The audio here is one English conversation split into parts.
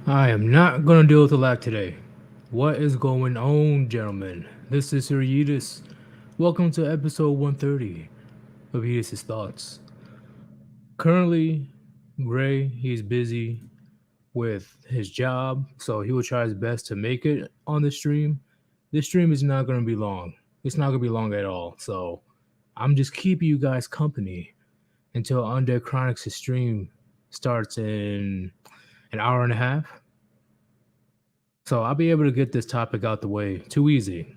I am not gonna deal with the lack today. What is going on, gentlemen? This is Sir Yeetus. Welcome to episode 130 of Yeetus' Thoughts. Currently, Ray, he's busy with his job, so he will try his best to make it on the stream. This stream is not gonna be long. It's not gonna be long at all. So I'm just keeping you guys company until Undead Chronics' stream starts in an hour and a half. So I'll be able to get this topic out the way too easy.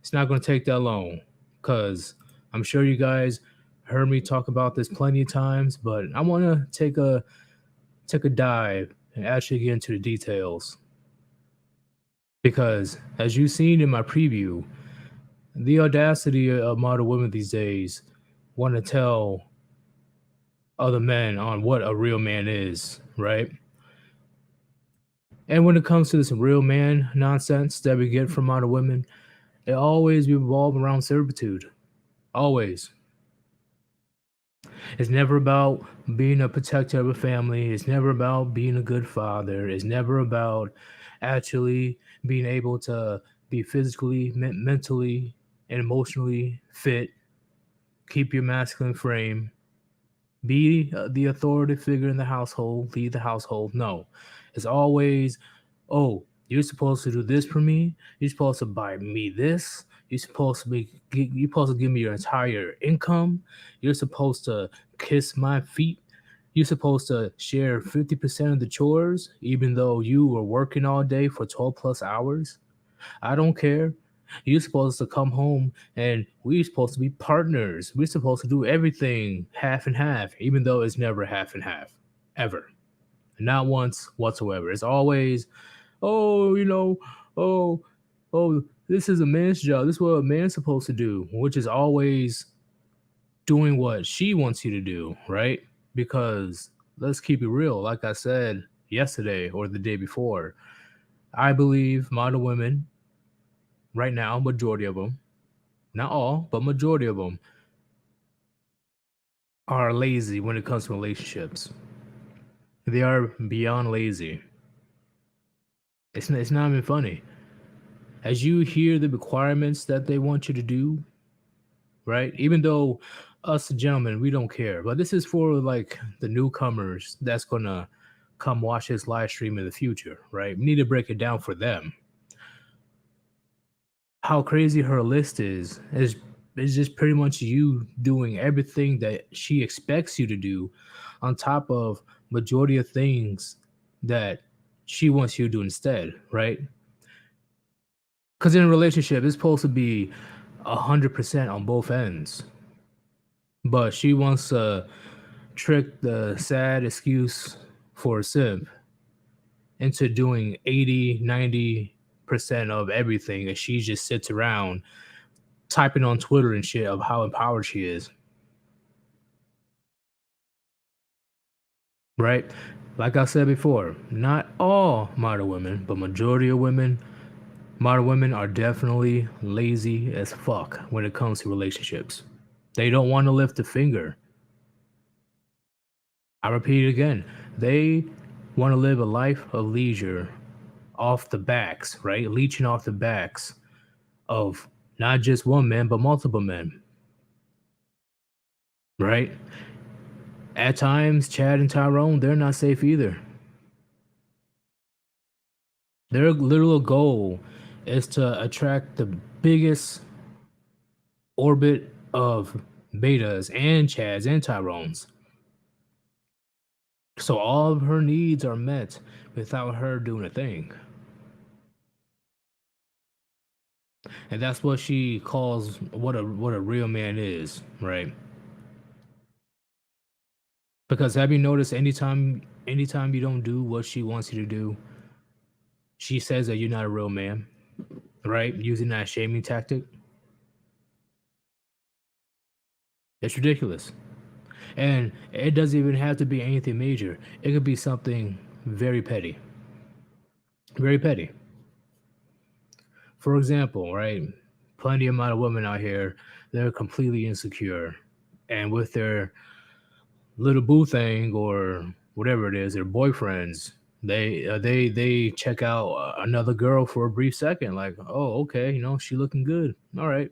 It's not going to take that long because I'm sure you guys heard me talk about this plenty of times, but I want to take a dive and actually get into the details because as you've seen in my preview, the audacity of modern women these days want to tell other men on what a real man is, right? And when it comes to this real man nonsense that we get from modern women, it always revolves around servitude. Always. It's never about being a protector of a family. It's never about being a good father. It's never about actually being able to be physically, mentally, and emotionally fit, keep your masculine frame, be the authority figure in the household, lead the household. No, it's always, oh, you're supposed to do this for me. You're supposed to buy me this. You're supposed to give me your entire income. You're supposed to kiss my feet. You're supposed to share 50% of the chores, even though you were working all day for 12 plus hours. I don't care. You're supposed to come home and we're supposed to be partners. We're supposed to do everything half and half, even though it's never half and half, ever. Not once whatsoever. It's always, oh, oh, oh, this is a man's job. This is what a man's supposed to do, which is always doing what she wants you to do, right? Because let's keep it real. Like I said yesterday or the day before, I believe modern women right now, majority of them, not all, but majority of them are lazy when it comes to relationships. They are beyond lazy. It's not even funny. As you hear the requirements that they want you to do, right? Even though us gentlemen, we don't care, but this is for like the newcomers that's gonna come watch this live stream in the future, right? We need to break it down for them. How crazy her list is just pretty much you doing everything that she expects you to do on top of majority of things that she wants you to do instead, right? Because in a relationship it's supposed to be 100% on both ends, but she wants to trick the sad excuse for a simp into doing 80-90% of everything, and she just sits around typing on Twitter and shit of how empowered she is. Right? Like I said before, not all modern women, but majority of women, modern women are definitely lazy as fuck when it comes to relationships. They don't want to lift a finger. I repeat it again. They want to live a life of leisure off the backs, right? Leeching off the backs of not just one man, but multiple men, right? At times, Chad and Tyrone, they're not safe either. Their literal goal is to attract the biggest orbit of betas and Chads and Tyrones. So all of her needs are met without her doing a thing. And that's what she calls what a real man is, right? Because have you noticed anytime you don't do what she wants you to do, she says that you're not a real man, right? Using that shaming tactic. It's ridiculous. And it doesn't even have to be anything major. It could be something very petty. Very petty. For example, right? Plenty amount of women out here, they're completely insecure. And with their little boo thing or whatever it is, their boyfriends, They check out another girl for a brief second, like, oh, okay, she looking good. All right,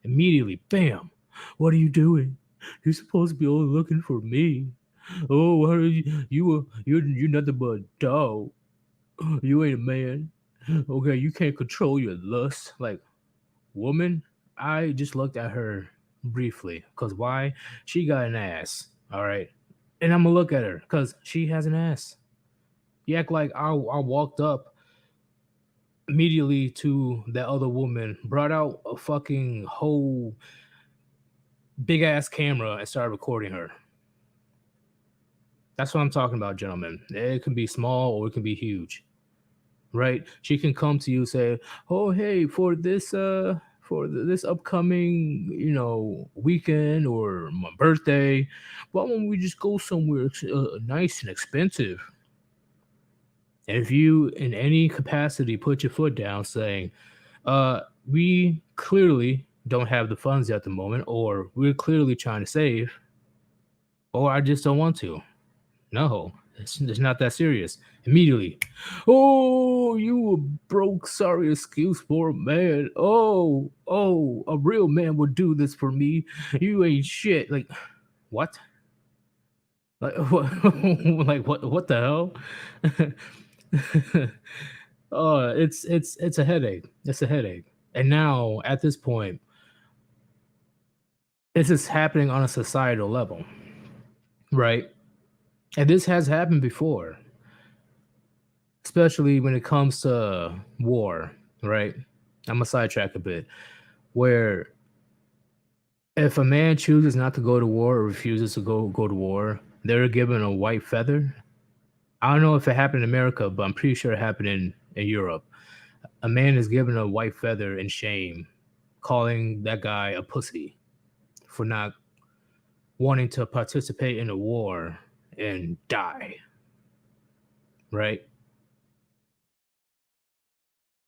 immediately, bam. What are you doing? You're supposed to be only looking for me. Oh, what are you? You're nothing but a dog. You ain't a man. Okay, you can't control your lust. Like, woman, I just looked at her briefly. Cause why? She got an ass. All right. And I'm gonna look at her because she has an ass. You act like I walked up immediately to that other woman, brought out a fucking whole big ass camera and started recording her. That's what I'm talking about, gentlemen. It can be small or it can be huge, right? She can come to you and say, "Oh, hey, for this upcoming, weekend or my birthday, why don't we just go somewhere nice and expensive?" And if you, in any capacity, put your foot down, saying, we clearly don't have the funds at the moment, or we're clearly trying to save, or I just don't want to." No, it's not that serious. Immediately, oh, you a broke, sorry excuse for a man. Oh, a real man would do this for me. You ain't shit. Like, what? Like, what? Like, what the hell? Oh, it's a headache. It's a headache. And now at this point, this is happening on a societal level, right? And this has happened before, especially when it comes to war, right? I'm gonna sidetrack a bit. Where if a man chooses not to go to war or refuses to go to war, they're given a white feather. I don't know if it happened in America, but I'm pretty sure it happened in Europe. A man is given a white feather in shame, calling that guy a pussy for not wanting to participate in a war and die, right?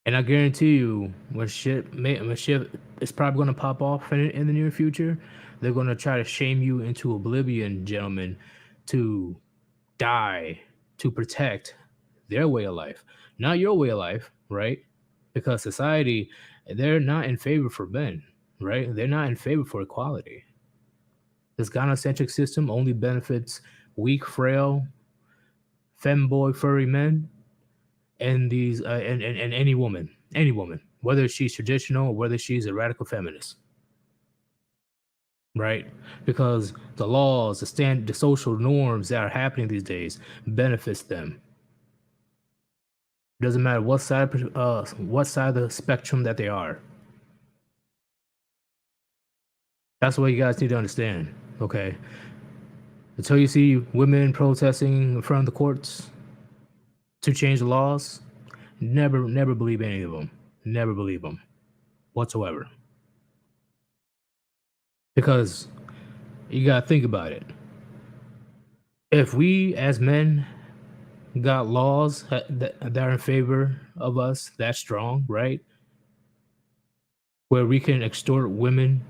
And I guarantee you, when shit is probably going to pop off in the near future, they're going to try to shame you into oblivion, gentlemen, to die to protect their way of life, not your way of life, right? Because society, they're not in favor for men, right? They're not in favor for equality. This gynocentric system only benefits weak, frail, femboy, furry men, and these and any woman, whether she's traditional or whether she's a radical feminist, right? Because the laws, the social norms that are happening these days benefits them. It doesn't matter what side of the spectrum that they are. That's what you guys need to understand. Okay, until you see women protesting in front of the courts to change the laws, never believe any of them. Never believe them whatsoever. Because you gotta think about it. If we as men got laws that are in favor of us that strong, right? Where we can extort women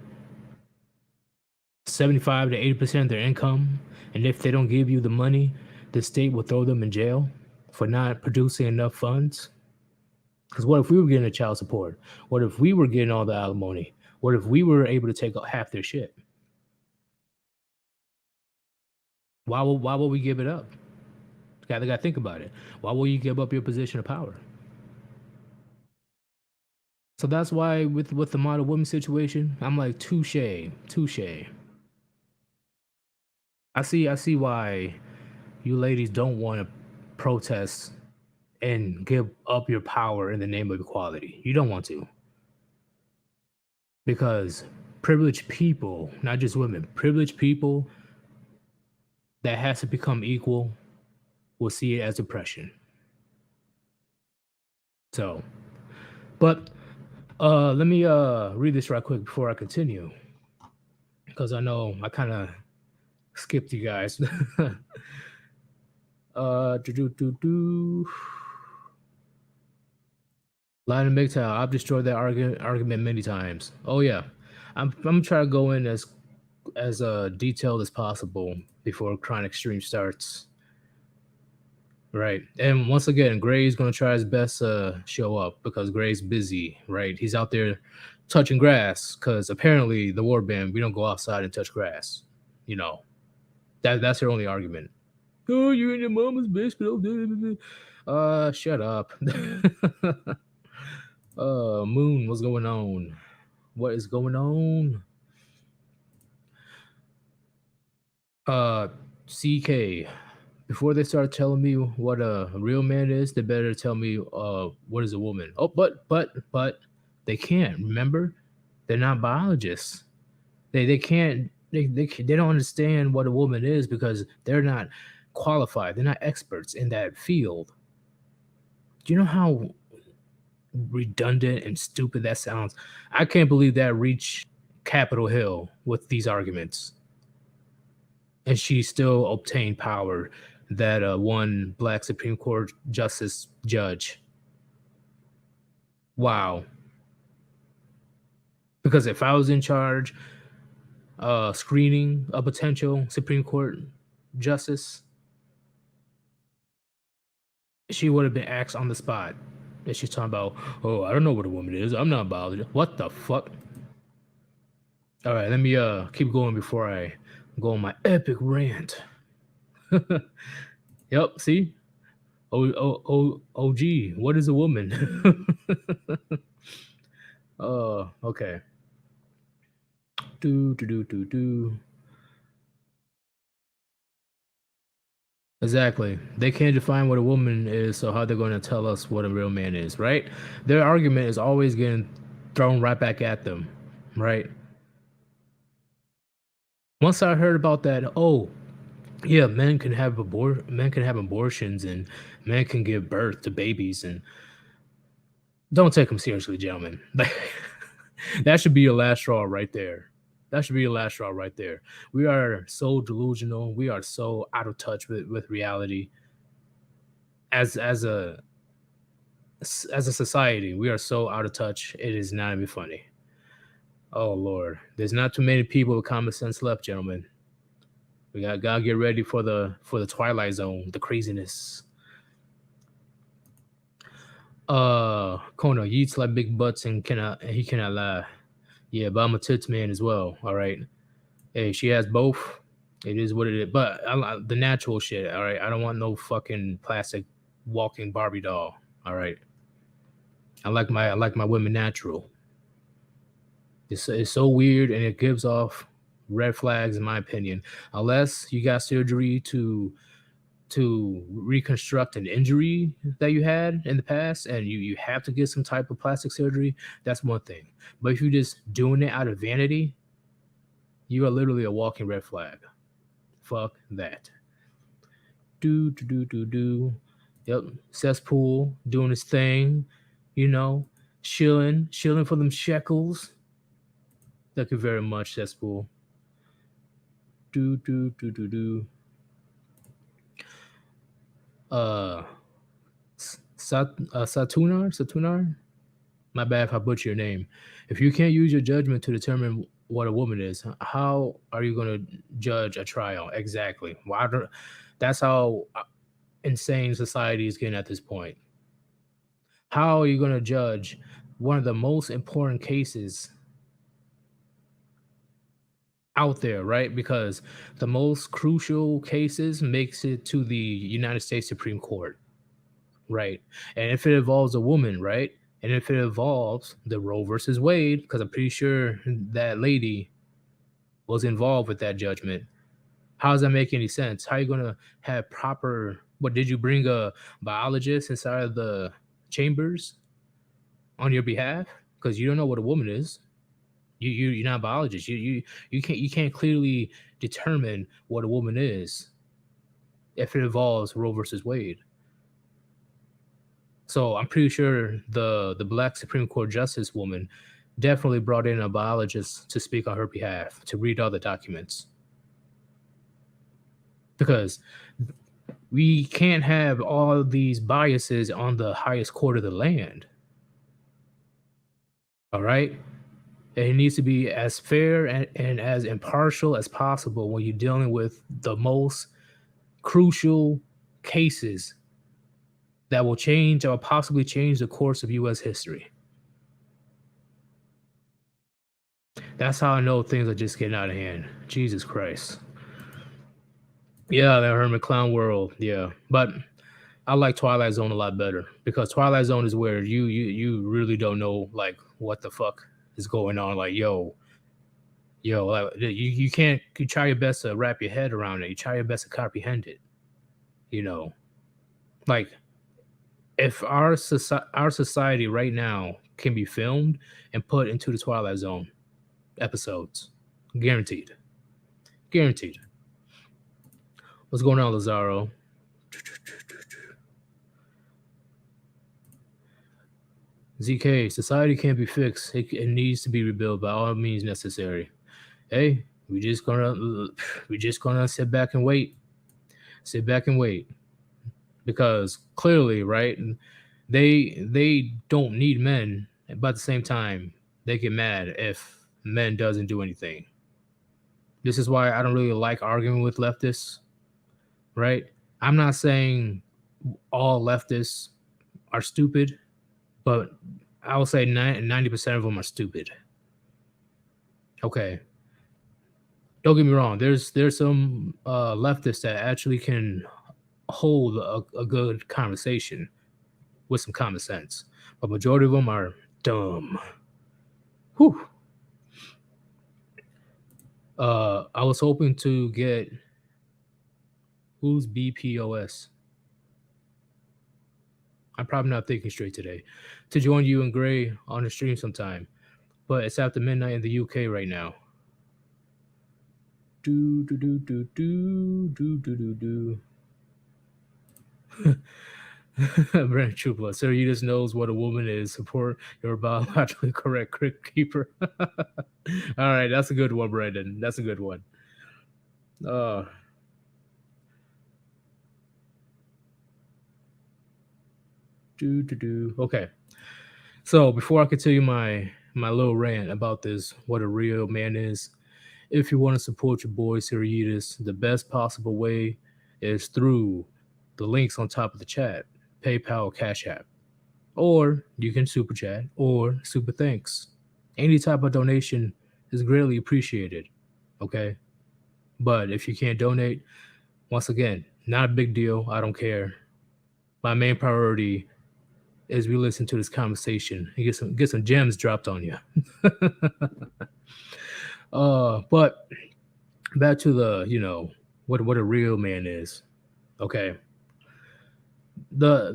75 to 80% of their income, and if they don't give you the money, the state will throw them in jail for not producing enough funds. Because what if we were getting a child support? What if we were getting all the alimony? What if we were able to take half their shit? Why will we give it up? Gotta think about it. Why will you give up your position of power? So that's why with the model woman situation, I'm like, touche, touche. I see why you ladies don't want to protest and give up your power in the name of equality. You don't want to, because privileged people, not just women, privileged people that has to become equal will see it as oppression. So, but let me read this right quick before I continue, because I know I kind of skipped you guys. Do do do do. Line and MGTOW. I've destroyed that argument many times. Oh yeah, I'm trying to go in as detailed as possible before Chronic Stream starts. Right. And once again, Gray's gonna try his best to show up because Gray's busy, right? He's out there touching grass because apparently the Warband, we don't go outside and touch grass. You know, that's their only argument. Oh, you're in your mama's basement. Shut up. Moon, what's going on? What is going on? Uh, CK. Before they start telling me what a real man is, they better tell me what is a woman. Oh, but they can't. Remember, they're not biologists. They can't. They don't understand what a woman is because they're not qualified. They're not experts in that field. Do you know how redundant and stupid that sounds? I can't believe that reached Capitol Hill with these arguments, and she still obtained power. That one black Supreme Court justice judge. Wow. Because if I was in charge, screening a potential Supreme Court justice, she would have been asked on the spot. And she's talking about, oh, I don't know what a woman is. I'm not a biologist. What the fuck? All right, let me keep going before I go on my epic rant. Yep, see? OG, what is a woman? Okay. Do. Exactly. They can't define what a woman is, so how they're going to tell us what a real man is, right? Their argument is always getting thrown right back at them, right? Once I heard about that, oh, yeah, men can have abortions and men can give birth to babies and don't take them seriously, gentlemen. That should be your last straw right there. That should be your last straw right there. We are so delusional. We are so out of touch with reality as a as a society. We are so out of touch. It is not even funny. Oh Lord, there's not too many people with common sense left, gentlemen. We gotta get ready for the Twilight Zone, the craziness. Kona, Yeats like big butts and he cannot lie. Yeah, but I'm a tits man as well. All right. Hey, she has both. It is what it is. But the natural shit. All right. I don't want no fucking plastic walking Barbie doll. All right. I like my women natural. It's so weird and it gives off red flags in my opinion. Unless you got surgery to reconstruct an injury that you had in the past and you have to get some type of plastic surgery, that's one thing. But if you're just doing it out of vanity, you are literally a walking red flag. Fuck that. Do. Yep. Cesspool doing his thing, you know, shilling for them shekels. Thank you very much, Cesspool. Do. Uh, Satunar? My bad if I butcher your name. If you can't use your judgment to determine what a woman is, how are you going to judge a trial? Exactly. That's how insane society is getting at this point. How are you going to judge one of the most important cases out there, right? Because the most crucial cases makes it to the United States Supreme Court, right? And if it involves a woman, right? And if it involves the Roe versus Wade, because I'm pretty sure that lady was involved with that judgment. How does that make any sense? How are you going to have proper? What did you bring a biologist inside of the chambers on your behalf? Because you don't know what a woman is. You're not a biologist. You can't clearly determine what a woman is if it involves Roe versus Wade. So I'm pretty sure the black Supreme Court justice woman definitely brought in a biologist to speak on her behalf to read all the documents because we can't have all these biases on the highest court of the land. All right. It needs to be as fair and as impartial as possible when you're dealing with the most crucial cases that will change or possibly change the course of U.S. history. That's how I know things are just getting out of hand. Jesus Christ. Yeah, the Hermit Clown World. Yeah, but I like Twilight Zone a lot better because Twilight Zone is where you really don't know like what the fuck is going on. Like yo, like, you can't. You try your best to wrap your head around it. You try your best to comprehend it. You know, like if our society right now can be filmed and put into the Twilight Zone episodes, guaranteed, guaranteed. What's going on, Lazaro? ZK, society can't be fixed. It needs to be rebuilt by all means necessary. Hey, we just gonna sit back and wait. Sit back and wait. Because clearly, right, they don't need men, but at the same time, they get mad if men doesn't do anything. This is why I don't really like arguing with leftists, right? I'm not saying all leftists are stupid, but I will say 90% of them are stupid. Okay. Don't get me wrong. There's some leftists that actually can hold a good conversation with some common sense, but majority of them are dumb. Whew. I was hoping to get who's BPOS. I'm probably not thinking straight today. To join you and Gray on the stream sometime, but it's after midnight in the UK right now. Do do do do do do do do do. Brand Trooper, sir, you just knows what a woman is. Support your biologically correct crick keeper. All right, that's a good one, Brandon. That's a good one. Uh Okay. So before I continue my little rant about this, what a real man is, if you want to support your boy Sir Yeetus, the best possible way is through the links on top of the chat, PayPal, Cash App, or you can super chat or super thanks. Any type of donation is greatly appreciated. Okay, but if you can't donate, once again, not a big deal. I don't care. My main priority is we listen to this conversation and get some gems dropped on you. But back to the what a real man is. Okay, the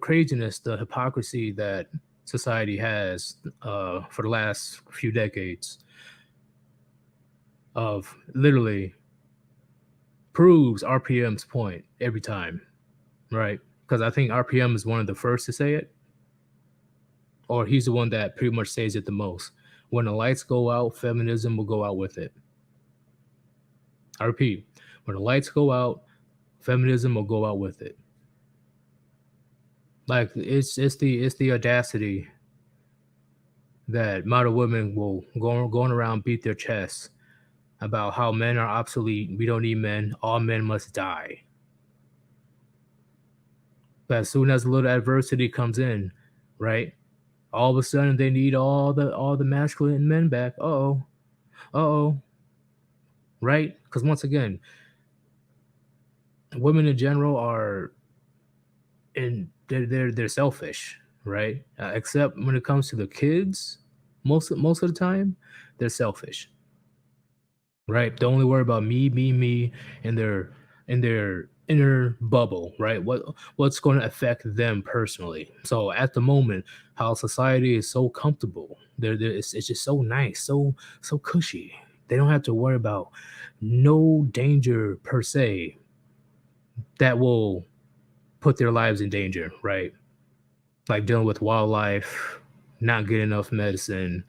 craziness, the hypocrisy that society has for the last few decades of literally proves RPM's point every time, right? Because I think RPM is one of the first to say it, or he's the one that pretty much says it the most. When the lights go out, feminism will go out with it. I repeat, when the lights go out, feminism will go out with it. Like it's the audacity that modern women will going around beat their chests about how men are obsolete. We don't need men. All men must die. But as soon as a little adversity comes in, right? All of a sudden they need all the masculine men back. Uh-oh. Right? Because once again, women in general are they're selfish, right? Except when it comes to the kids, most of the time, they're selfish, right? They only worry about me, and their inner bubble, right? What's going to affect them personally. So at the moment, how society is so comfortable, it's just so nice, so cushy. They don't have to worry about no danger per se that will put their lives in danger, right? Like dealing with wildlife, not getting enough medicine,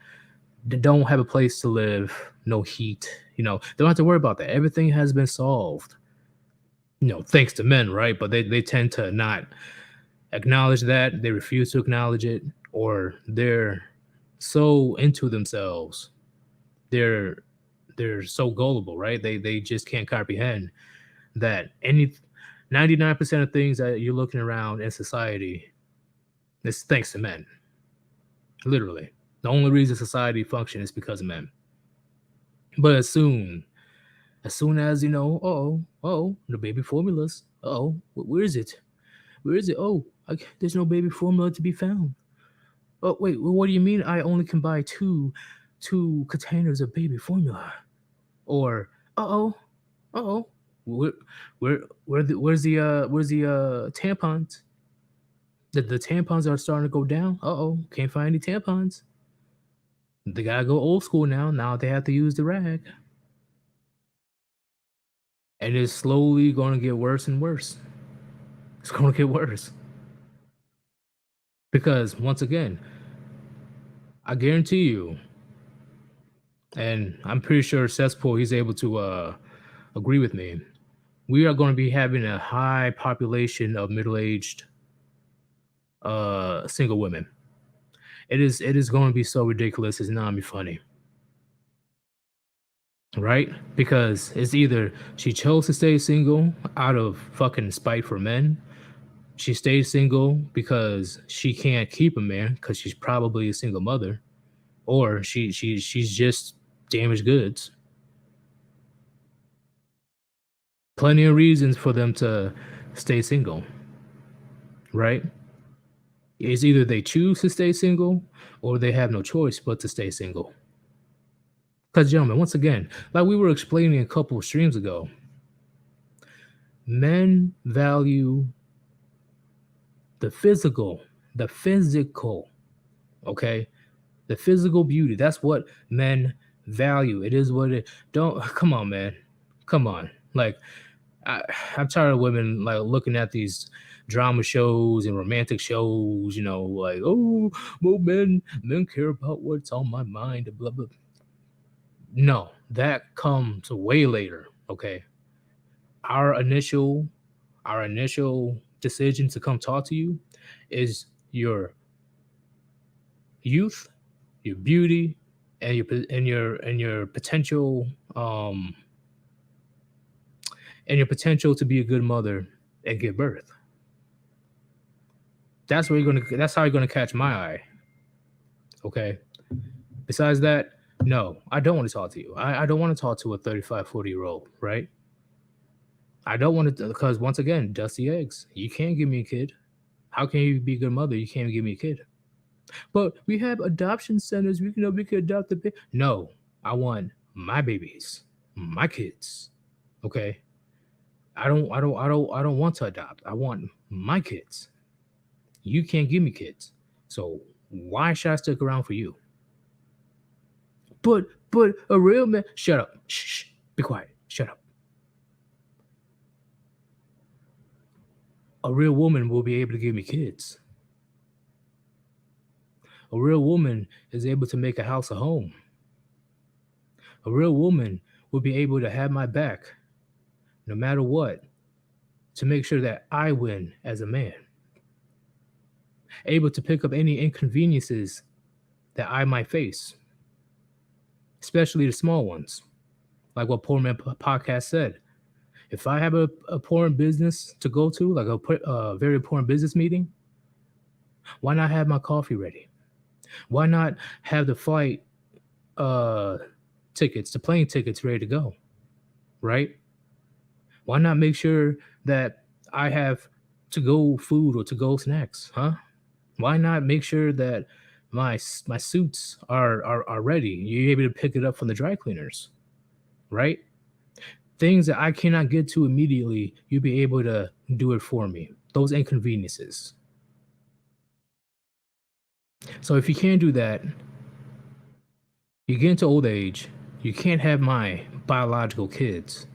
they don't have a place to live, no heat, they don't have to worry about that. Everything has been solved, thanks to men, right? But they tend to not acknowledge that. They refuse to acknowledge it, or they're so into themselves. They're so gullible, right? They just can't comprehend that 99% of things that you're looking around in society is thanks to men. Literally. The only reason society functions is because of men. But as soon as the baby formulas. Where is it? Where is it? There's no baby formula to be found. Oh wait, what do you mean? I only can buy two containers of baby formula? Or uh oh, where where's the tampons? The tampons are starting to go down. Can't find any tampons. They gotta go old school now. Now they have to use the rag, and it's slowly going to get worse and worse. It's going to get worse because once again, I guarantee you, and I'm pretty sure Cesspool he's able to agree with me. We are going to be having a high population of middle-aged single women. It is going to be so ridiculous. It's not gonna be funny, right? Because it's either she chose to stay single out of fucking spite for men. She stayed single because she can't keep a man because she's probably a single mother, or she's just damaged goods. Plenty of reasons for them to stay single, right? It's either they choose to stay single or they have no choice but to stay single. Because, gentlemen, once again, like we were explaining a couple of streams ago, men value the physical, okay? The physical beauty. That's what men value. It is what it don't come on, man. Come on. Like I'm tired of women like looking at these drama shows and romantic shows, like, oh, well, men care about what's on my mind, blah blah. No, that comes way later. Okay. Our initial decision to come talk to you is your youth, your beauty, and your potential to be a good mother and give birth. That's how you're gonna catch my eye. Okay. Besides that, no, I don't want to talk to you. I don't want to talk to a 35, 40-year-old, right? I don't want to, because once again, dusty eggs. You can't give me a kid. How can you be a good mother? You can't give me a kid. But we have adoption centers. We can adopt the baby. No, I want my babies, my kids. Okay. I don't want to adopt. I want my kids. You can't give me kids. So why should I stick around for you? But a real man, shut up. Shh, be quiet. Shut up. A real woman will be able to give me kids. A real woman is able to make a house a home. A real woman will be able to have my back no matter what to make sure that I win as a man. Able to pick up any inconveniences that I might face, especially the small ones. Like what Poor Man Podcast said. If I have a important business to go to, like a very important business meeting, why not have my coffee ready? Why not have the flight tickets, the plane tickets ready to go, right? Why not make sure that I have to-go food or to-go snacks, huh? Why not make sure that my suits are ready? You're able to pick it up from the dry cleaners, right? Things that I cannot get to immediately, you'll be able to do it for me. Those inconveniences. So if you can't do that, you get into old age, you can't have my biological kids.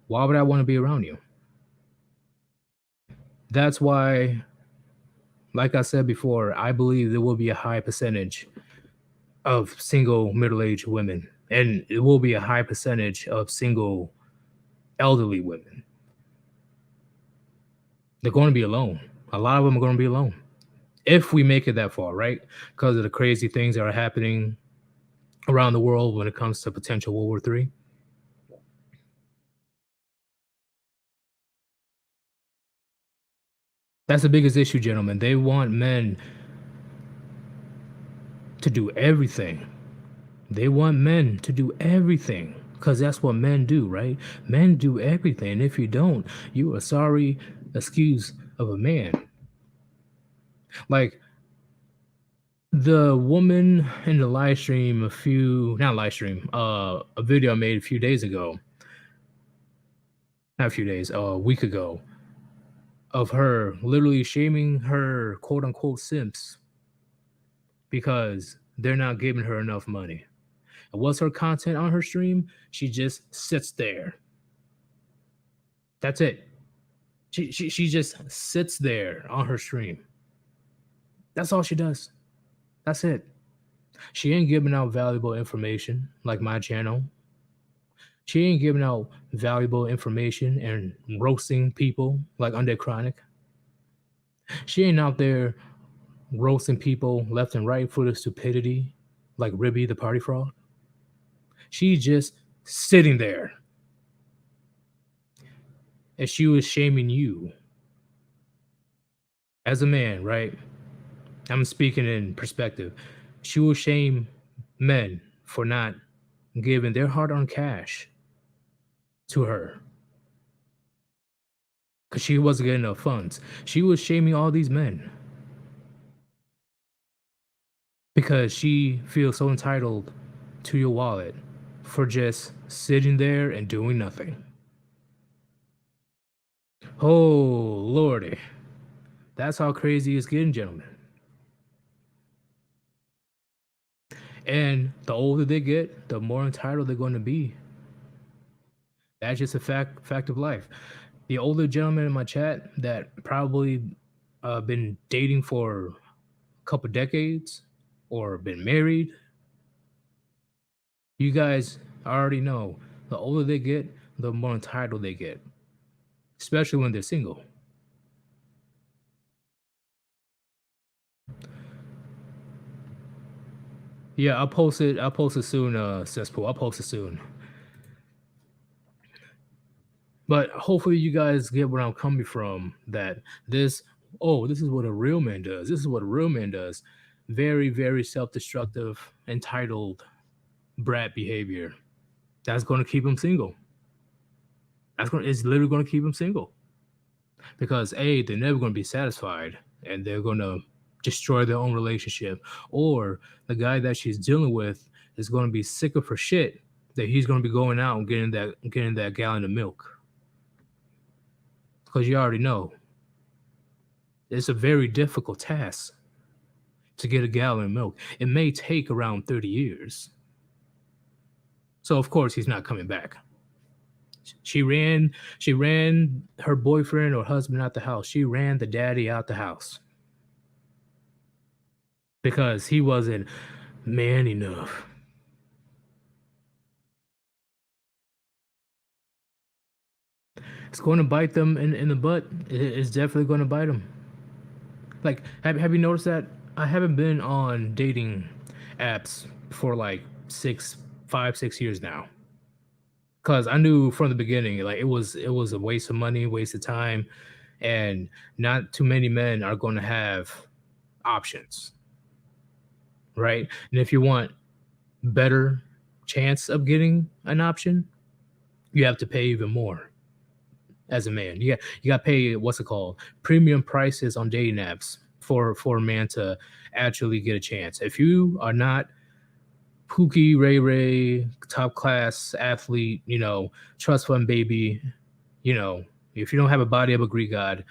Why would I want to be around you? That's why, like I said before, I believe there will be a high percentage of single middle-aged women, and it will be a high percentage of single elderly women. They're going to be alone. A lot of them are going to be alone. If we make it that far, right? Because of the crazy things that are happening around the world when it comes to potential World War III. That's the biggest issue, gentlemen. They want men to do everything. They want men to do everything because that's what men do, right? Men do everything. And if you don't, you are sorry excuse of a man. Like the woman in the live stream not live stream, a video I made a few days ago, not a few days, a week ago, of her literally shaming her quote unquote simps because they're not giving her enough money. And what's her content on her stream? She just sits there. That's it. She just sits there on her stream. That's all she does. That's it. She ain't giving out valuable information like my channel. She ain't giving out valuable information and roasting people like Undead Chronic. She ain't out there roasting people left and right for the stupidity like Ribby the party frog. She's just sitting there. And she was shaming you as a man, right? I'm speaking in perspective. She will shame men for not giving their hard-earned cash to her because she wasn't getting enough funds. She was shaming all these men because she feels so entitled to your wallet for just sitting there and doing nothing. Oh, Lordy. That's how crazy it's getting, gentlemen. And the older they get, the more entitled they're going to be. That's just a fact of life. The older gentleman in my chat that probably been dating for a couple decades or been married, you guys already know the older they get, the more entitled they get, especially when they're single. Yeah, I'll post it soon, Cesspool. I'll post it soon. But hopefully you guys get where I'm coming from, that this is what a real man does. This is what a real man does. Very, very self-destructive, entitled brat behavior. That's going to keep him single. It's literally going to keep him single. Because A, they're never going to be satisfied and they're going to destroy their own relationship. Or the guy that she's dealing with is going to be sick of her shit that he's going to be going out and getting that gallon of milk. Because you already know it's a very difficult task to get a gallon of milk. It may take around 30 years. So of course he's not coming back. She ran her boyfriend or husband out the house. She ran the daddy out the house. Because he wasn't man enough. It's going to bite them in the butt. It's definitely going to bite them. Like, have you noticed that? I haven't been on dating apps for like 5, 6 years now. Because I knew from the beginning, like it was a waste of money, waste of time, and not too many men are going to have options, right? And if you want better chance of getting an option, you have to pay even more. As a man, you got to pay what's it called, premium prices on dating apps for a man to actually get a chance. If you are not Pookie Ray top class athlete, trust fund baby, if you don't have a body of a Greek god,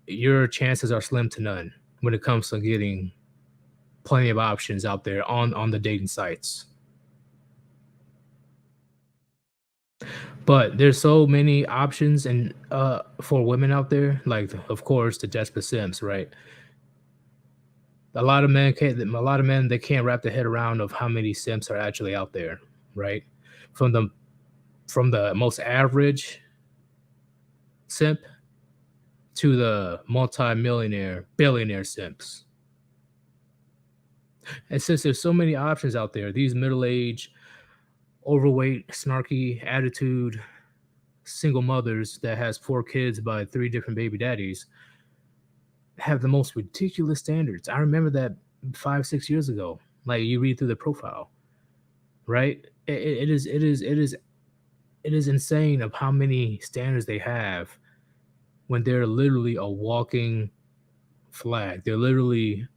your chances are slim to none when it comes to getting plenty of options out there on the dating sites. But there's so many options and for women out there, like of course the desperate sims, right? A lot of men they can't wrap their head around of how many simps are actually out there, right? From the most average simp to the multi-millionaire, billionaire simps. And since there's so many options out there, these middle-aged, overweight, snarky attitude single mothers that has 4 kids by 3 different baby daddies, have the most ridiculous standards. I remember that 5, 6 years ago. Like you read through the profile, right? It is insane of how many standards they have when they're literally a walking flag. They're literally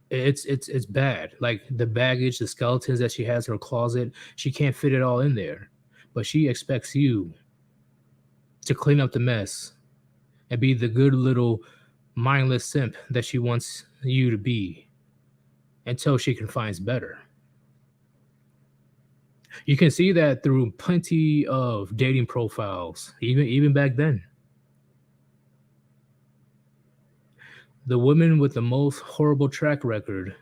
it's bad. Like the baggage, the skeletons that she has in her closet, she can't fit it all in there. But she expects you to clean up the mess and be the good little mindless simp that she wants you to be until she can find better. You can see that through plenty of dating profiles, even back then. The woman with the most horrible track record,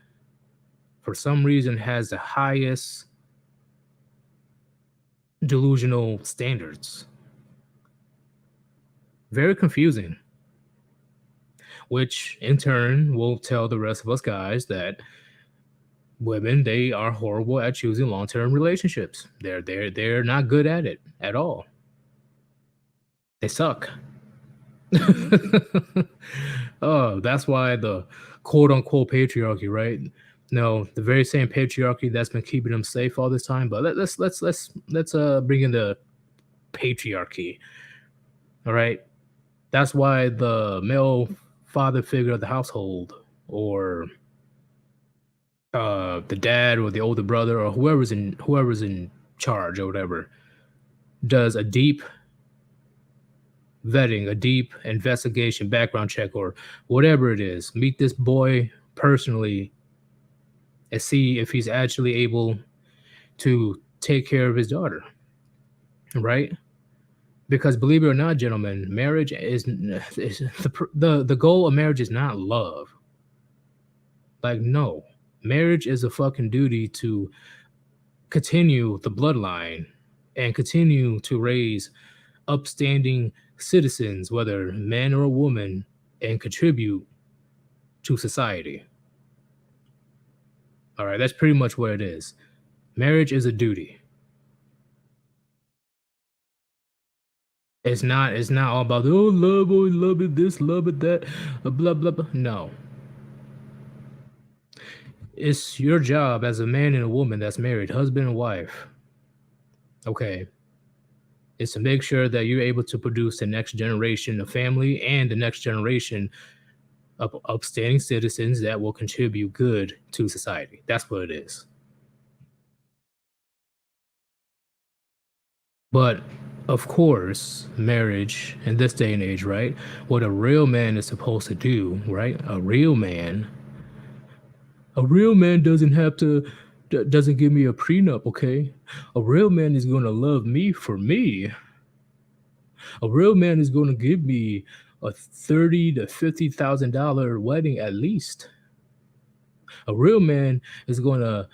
for some reason, has the highest delusional standards. Very confusing. Which in turn will tell the rest of us guys that women, they are horrible at choosing long-term relationships. They're not good at it at all. They suck. Oh, that's why the quote unquote patriarchy, right? No, the very same patriarchy that's been keeping them safe all this time. But let's bring in the patriarchy. All right. That's why the male father figure of the household, or the dad or the older brother or whoever's in charge or whatever, does a deep vetting, a deep investigation, background check, or whatever it is. Meet this boy personally and see if he's actually able to take care of his daughter, right? Because believe it or not, gentlemen, marriage is the goal of marriage is not love. Like, no, marriage is a fucking duty to continue the bloodline and continue to raise upstanding citizens, whether man or a woman, and contribute to society. All right, that's pretty much what it is. Marriage is a duty. It's not all about, oh, love, oh, love it this, love it that, blah blah blah. No. It's your job as a man and a woman that's married, husband and wife. Okay. Is to make sure that you're able to produce the next generation of family and the next generation of upstanding citizens that will contribute good to society. That's what it is. But of course, marriage in this day and age, right? What a real man is supposed to do, right? A real man doesn't have to doesn't give me a prenup, okay? A real man is going to love me for me. A real man is going to give me a $30,000 to $50,000 wedding at least. A real man is going to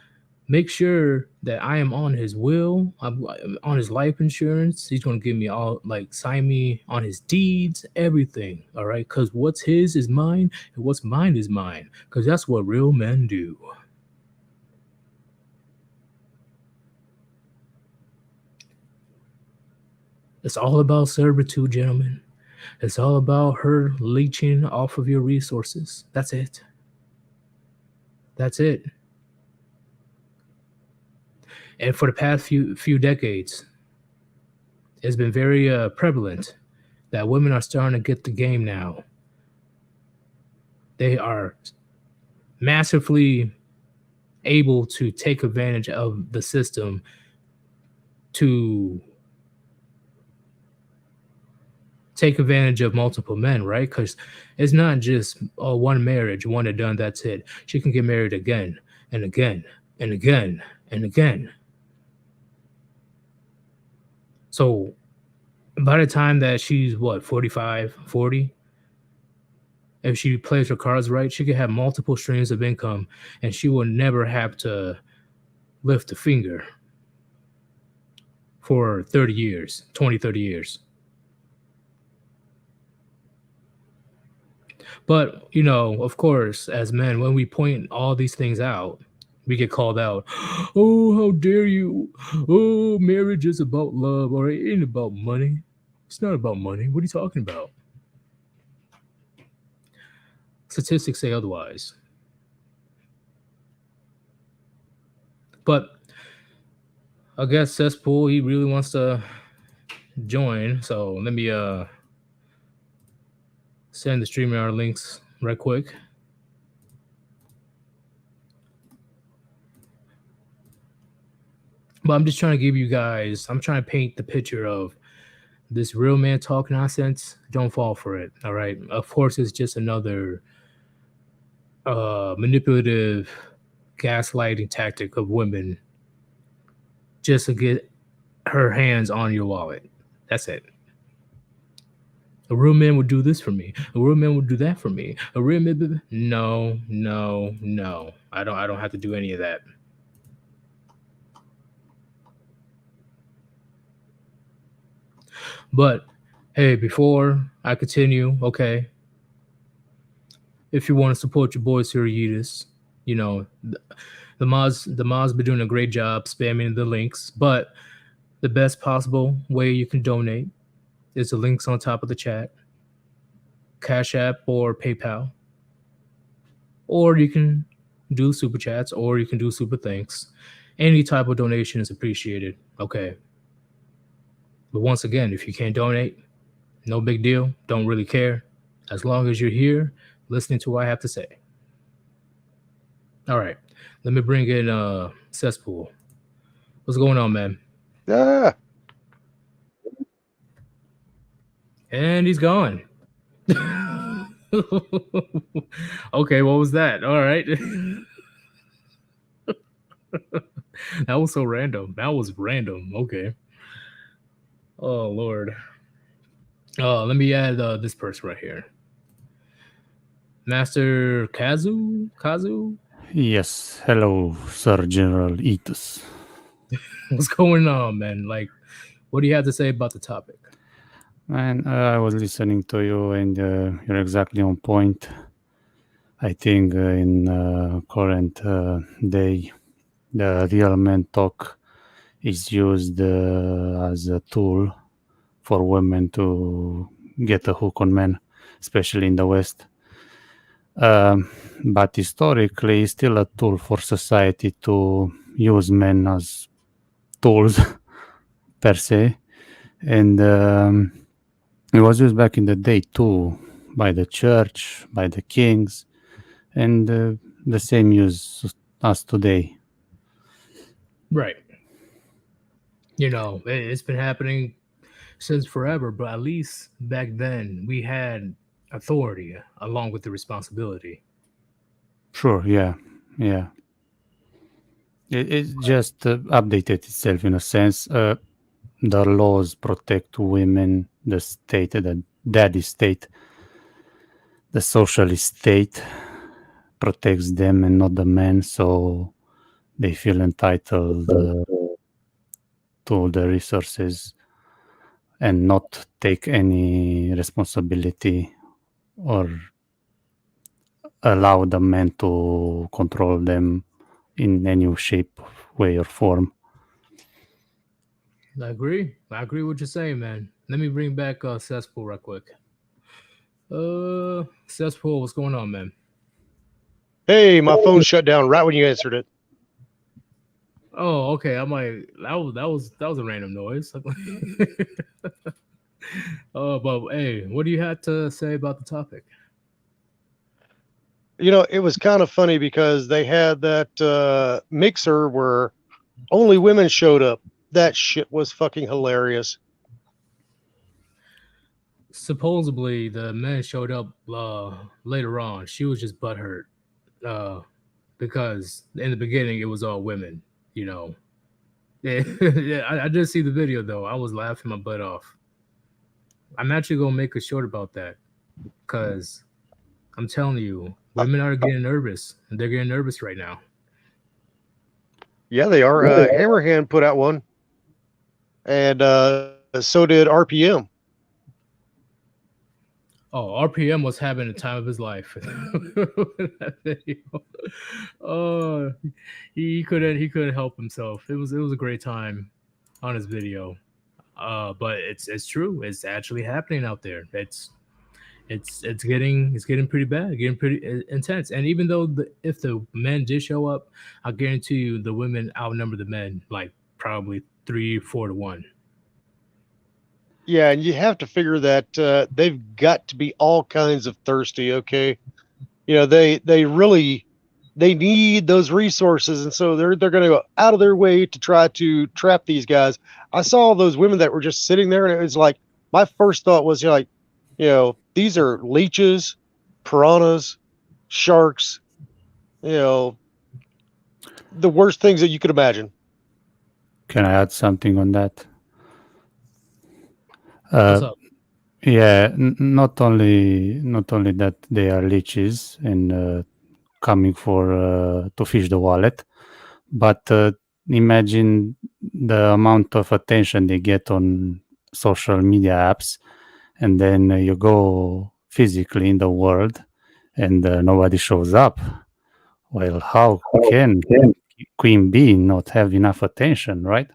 make sure that I am on his will, I'm on his life insurance. He's going to give me all, like, sign me on his deeds, everything. All right. Because what's his is mine, and what's mine is mine. Because that's what real men do. It's all about servitude, gentlemen. It's all about her leeching off of your resources. That's it. That's it. And for the past few decades, it's been very prevalent that women are starting to get the game now. They are massively able to take advantage of the system to take advantage of multiple men, right? Because it's not just one marriage, one and done, that's it. She can get married again and again and again and again. So by the time that she's what, 45, 40, if she plays her cards right, she could have multiple streams of income and she will never have to lift a finger for 30 years, 20, 30 years. But, of course, as men, when we point all these things out, we get called out. Oh, how dare you? Oh, marriage is about love, or it ain't about money. It's not about money. What are you talking about? Statistics say otherwise. But I guess Cesspool, he really wants to join. So let me send the StreamYard links right quick. But I'm just trying to give you guys, I'm trying to paint the picture of this real man talk nonsense. Don't fall for it. All right. Of course, it's just another manipulative gaslighting tactic of women just to get her hands on your wallet. That's it. A real man would do this for me. A real man would do that for me. A real man, no, no, no. I don't have to do any of that. But hey, before I continue, okay, if you want to support your boys here, Yeetus, you know, the mods been doing a great job spamming the links, but the best possible way you can donate is the links on top of the chat, Cash App or PayPal, or you can do super chats, or you can do super thanks. Any type of donation is appreciated. Okay. But once again, if you can't donate, no big deal. Don't really care. As long as you're here listening to what I have to say. All right. Let me bring in Cesspool. What's going on, man? Yeah. And he's gone. Okay, what was that? All right. That was so random. That was random. Okay. Oh, Lord. Let me add this person right here. Master Kazu? Yes. Hello, Sir General Yeetus. What's going on, man? Like, what do you have to say about the topic? Man, I was listening to you and you're exactly on point. I think in current day, the real man talk is used as a tool for women to get a hook on men, especially in the West. But historically, it's still a tool for society to use men as tools per se. And it was used back in the day too, by the church, by the kings, and the same use as today. Right. You know, it's been happening since forever, but at least back then we had authority along with the responsibility. Sure, yeah. It just updated itself in a sense. The laws protect women, the state, the daddy state, the socialist state protects them and not the men, so they feel entitled to the resources and not take any responsibility or allow the men to control them in any shape, way, or form. I agree with what you're saying, man. Let me bring back Cesspool right quick. Cesspool, what's going on, man? Hey, my phone shut down right when you answered it. Oh, okay. I'm like, that was a random noise. But hey, what do you have to say about the topic? You know, it was kind of funny because they had that mixer where only women showed up. That shit was fucking hilarious. Supposedly, the men showed up later on. She was just butthurt because in the beginning it was all women. You know. Yeah, I did see the video though. I was laughing my butt off. I'm actually gonna make a short about that because I'm telling you, women are getting nervous, and they're getting nervous right now. Yeah, they are. Hammerhand put out one, and so did RPM. Oh, RPM was having the time of his life. That video. Oh, he couldn't help himself. It was a great time on his video. But it's true. It's actually happening out there. it's getting pretty bad, getting pretty intense. And even though if the men did show up, I guarantee you the women outnumber the men like probably 3-4 to 1. Yeah, and you have to figure that they've got to be all kinds of thirsty. Okay, they really they need those resources, and so they're going to go out of their way to try to trap these guys. I saw those women that were just sitting there, and it was like my first thought was, these are leeches, piranhas, sharks, the worst things that you could imagine. Can I add something on that? What's up? Yeah, not only that they are leeches and coming for to fish the wallet, but imagine the amount of attention they get on social media apps, and then you go physically in the world, and nobody shows up. Well, how can Queen Bee not have enough attention, right?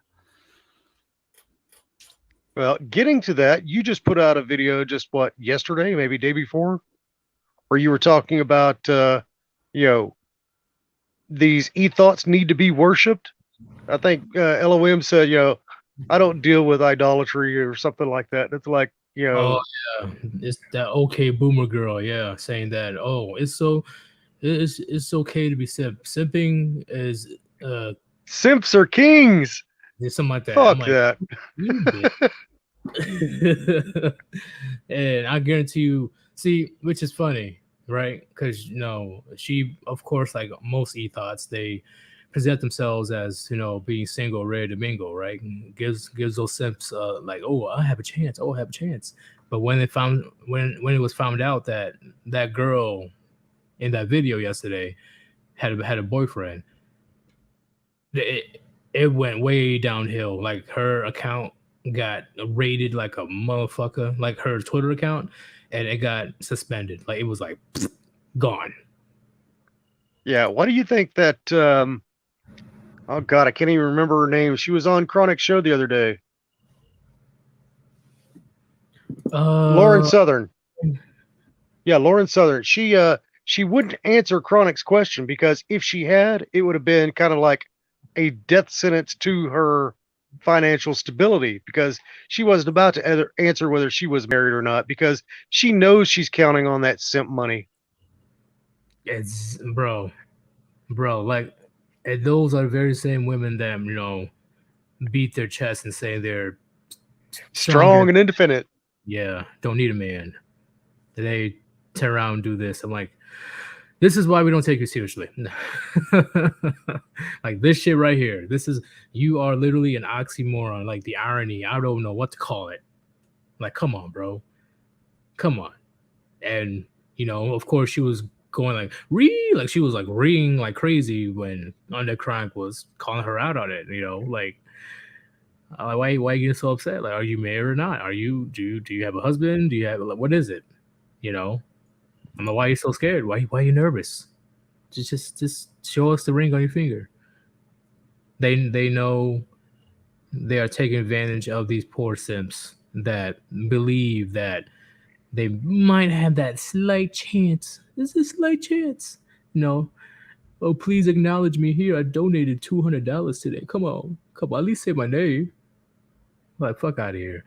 Well, getting to that, you just put out a video just yesterday, maybe day before, where you were talking about these e-thoughts need to be worshipped. I think LOM said, I don't deal with idolatry or something like that. It's like, Oh yeah, it's that okay boomer girl, yeah, saying that. Oh, it's okay to be simping is simps are kings. something like that. Fuck I'm like, that. you bitch. And I guarantee you, see, which is funny, right? Because she, of course, like most e-thoughts, they present themselves as being single, ready to mingle, right? And gives those simps like, oh, I have a chance, oh, I have a chance. But when it was found out that that girl in that video yesterday had a boyfriend, it went way downhill. Like her account got rated like a motherfucker, like her Twitter account, and it got suspended. Like it was like gone. Yeah. Why do you think that? Oh God, I can't even remember her name. She was on Chronic Show the other day. Lauren Southern. Yeah, Lauren Southern. She wouldn't answer Chronic's question because if she had, it would have been kind of like a death sentence to her financial stability, because she wasn't about to answer whether she was married or not, because she knows she's counting on that simp money. It's bro, like, and those are the very same women that beat their chest and say they're strong and independent. Yeah, don't need a man. They turn around and do this. I'm like, this is why we don't take you seriously. Like this shit right here. You are literally an oxymoron. Like the irony. I don't know what to call it. Like, come on, bro. Come on. And of course she was going like like she was like reeing like crazy when Undercrank was calling her out on it. Like why are you getting so upset? Like, are you married or not? Do you have a husband? Do you have what is it? I'm like, why are you so scared? Why are you nervous? Just show us the ring on your finger. They know they are taking advantage of these poor simps that believe that they might have that slight chance. There's a slight chance. Oh, please acknowledge me here. I donated $200 today. Come on. At least say my name. Like, fuck out of here.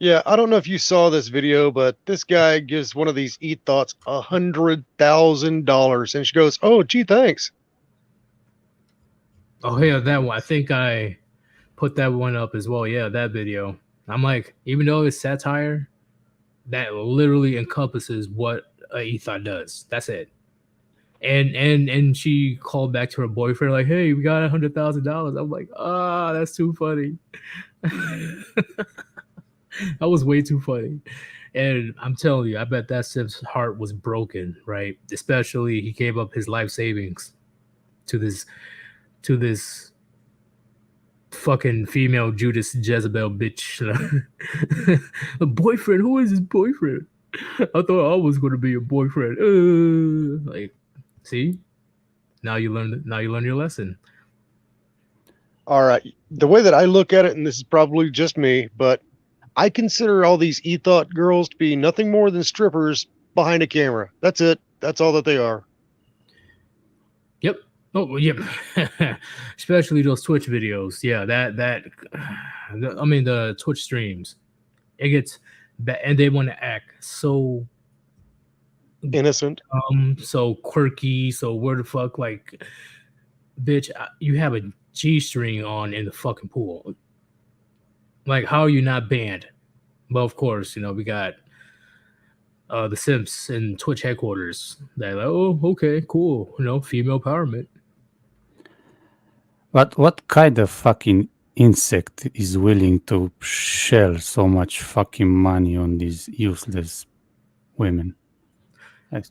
Yeah, I don't know if you saw this video, but this guy gives one of these e-thoughts $100,000, and she goes, "Oh, gee, thanks." Oh yeah, that one. I think I put that one up as well. Yeah, that video. I'm like, even though it's satire, that literally encompasses what a e-thought does. That's it. And she called back to her boyfriend like, "Hey, we got $100,000." I'm like, that's too funny. That was way too funny. And I'm telling you, I bet that Sim's heart was broken, right? Especially he gave up his life savings to this fucking female Judas Jezebel bitch. A boyfriend? Who is his boyfriend? I thought I was going to be a boyfriend. Like, see, now you learn your lesson. All right, the way that I look at it, and this is probably just me, but I consider all these e-thought girls to be nothing more than strippers behind a camera. That's it. That's all that they are. Yep. Oh, yep. Especially those Twitch videos. Yeah, that. I mean, the Twitch streams. It gets bad, and they want to act so Innocent. so quirky. So where the fuck, like, bitch, you have a G-string on in the fucking pool. Like, how are you not banned? But of course, you know, we got the Simps in Twitch headquarters. They're like, oh, okay, cool. You know, female empowerment. What kind of fucking insect is willing to shell so much fucking money on these useless women?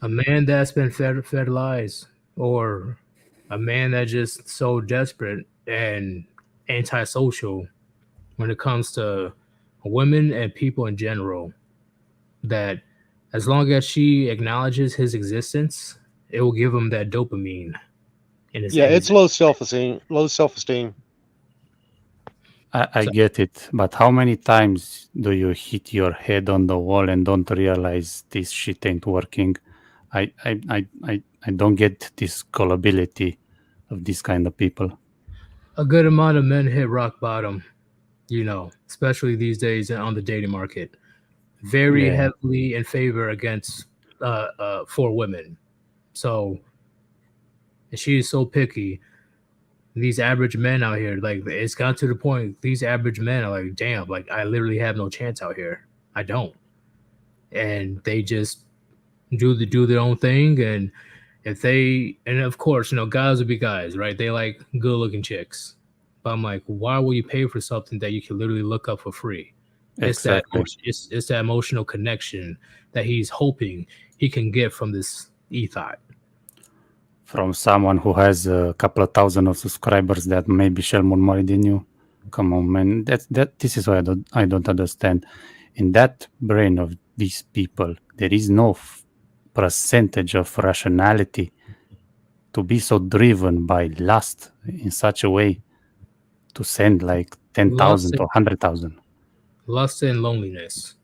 A man that's been fed lies, or a man that's just so desperate and antisocial when it comes to women and people in general, that as long as she acknowledges his existence, it will give him that dopamine in his Yeah, in it's his, low self-esteem. Low self-esteem. I So- get it, but how many times do you hit your head on the wall and don't realize this shit ain't working? I don't get this gullibility of this kind of people. a good amount of men hit rock bottom, you know, especially these days on the dating market. Very Yeah. heavily in favor against for women. So she is so picky. These average men out here, like, it's gotten to the point. These average men are like, damn, like, I literally have no chance out here. I don't, and they just do their own thing. And if they, and of course, you know, guys will be guys, right? They like good looking chicks. But I'm like, why will you pay for something that you can literally look up for free? Exactly. It's that emotional connection that he's hoping he can get from this e-thought. From someone who has a couple of thousand of subscribers that maybe shell more money than you. Come on, man. This is why I don't understand. In that brain of these people, there is no percentage of rationality to be so driven by lust in such a way to send like 10,000 or 100,000. Lust and loneliness.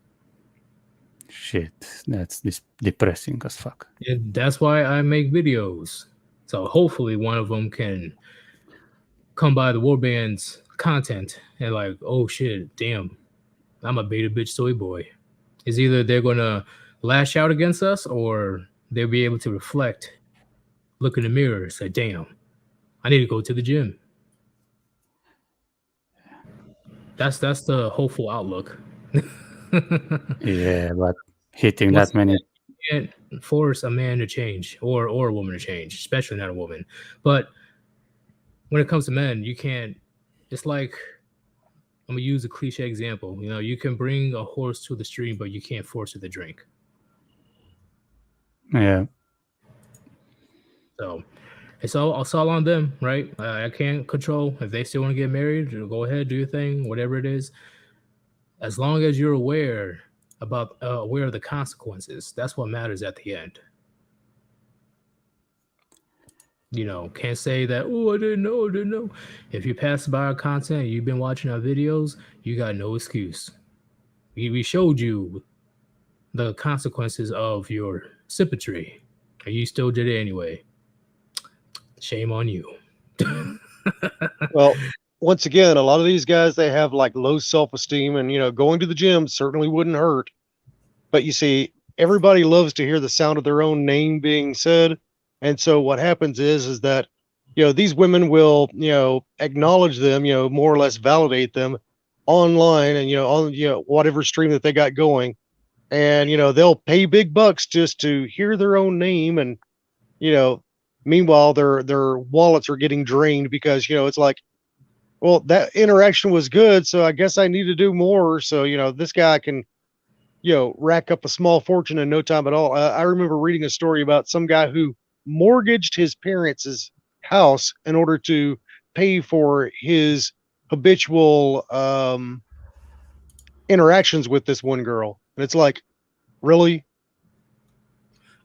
Shit, that's depressing as fuck. And that's why I make videos. So hopefully one of them can come by the Warband's content and like, oh shit, damn, I'm a beta bitch soy boy. Is either they're gonna lash out against us or they'll be able to reflect, look in the mirror, and say, damn, I need to go to the gym. That's the hopeful outlook. Yeah, but hitting Once that many. You can't force a man to change or a woman to change, especially not a woman. But when it comes to men, you can't. It's like, I'm gonna use a cliche example. You know, you can bring a horse to the stream, but you can't force it to drink. Yeah. So it's all on them, right? I can't control if they still want to get married. Go ahead, do your thing, whatever it is. As long as you're aware of the consequences, that's what matters at the end. You know, can't say that, oh, I didn't know. If you pass by our content, you've been watching our videos, you got no excuse. We showed you the consequences of your symmetry, and you still did it anyway. Shame on you. Well, once again, a lot of these guys, they have like low self-esteem, and going to the gym certainly wouldn't hurt. But you see, everybody loves to hear the sound of their own name being said. And so what happens is that, these women will, acknowledge them, more or less validate them online and, on, whatever stream that they got going. And, they'll pay big bucks just to hear their own name. And, meanwhile, their wallets are getting drained because, it's like, well, that interaction was good, so I guess I need to do more. So, this guy can, rack up a small fortune in no time at all. I remember reading a story about some guy who mortgaged his parents' house in order to pay for his habitual interactions with this one girl. And it's like, really?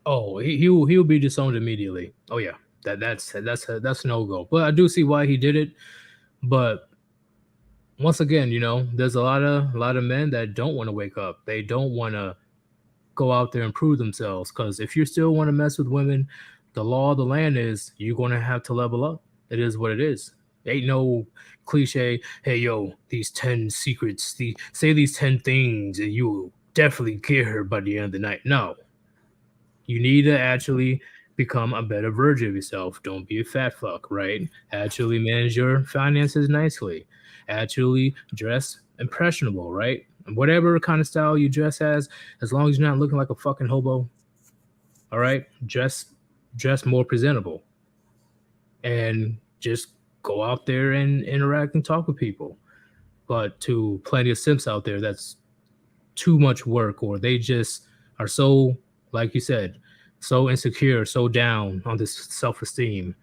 Oh, he'll be disowned immediately. Oh yeah, that's no go. But I do see why he did it. But once again, there's a lot of men that don't want to wake up. They don't want to go out there and prove themselves. Because if you still want to mess with women, the law of the land is you're going to have to level up. It is what it is. Ain't no cliche. Hey, yo, these 10 secrets. Say these 10 things, and you will definitely get her by the end of the night. No, you need to actually become a better version of yourself. Don't be a fat fuck, right? Actually manage your finances nicely. Actually dress impressionable, right? Whatever kind of style you dress as long as you're not looking like a fucking hobo, all right? Dress more presentable. And just go out there and interact and talk with people. But to plenty of simps out there, that's too much work, or they just are so, like you said, so insecure, so down on this self-esteem.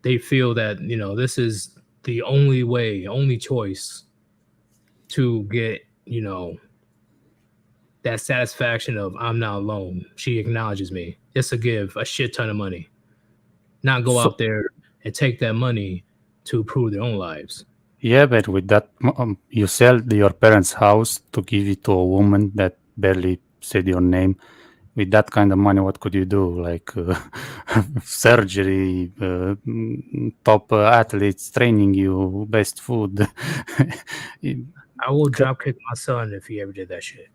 They feel that, this is the only way, only choice to get, that satisfaction of I'm not alone. She acknowledges me. Just to give a shit ton of money. Not go out there and take that money to improve their own lives. Yeah, but with that, you sell your parents' house to give it to a woman that barely said your name. With that kind of money, what could you do? Like surgery, top athletes training you, best food. I will drop kick my son if he ever did that shit.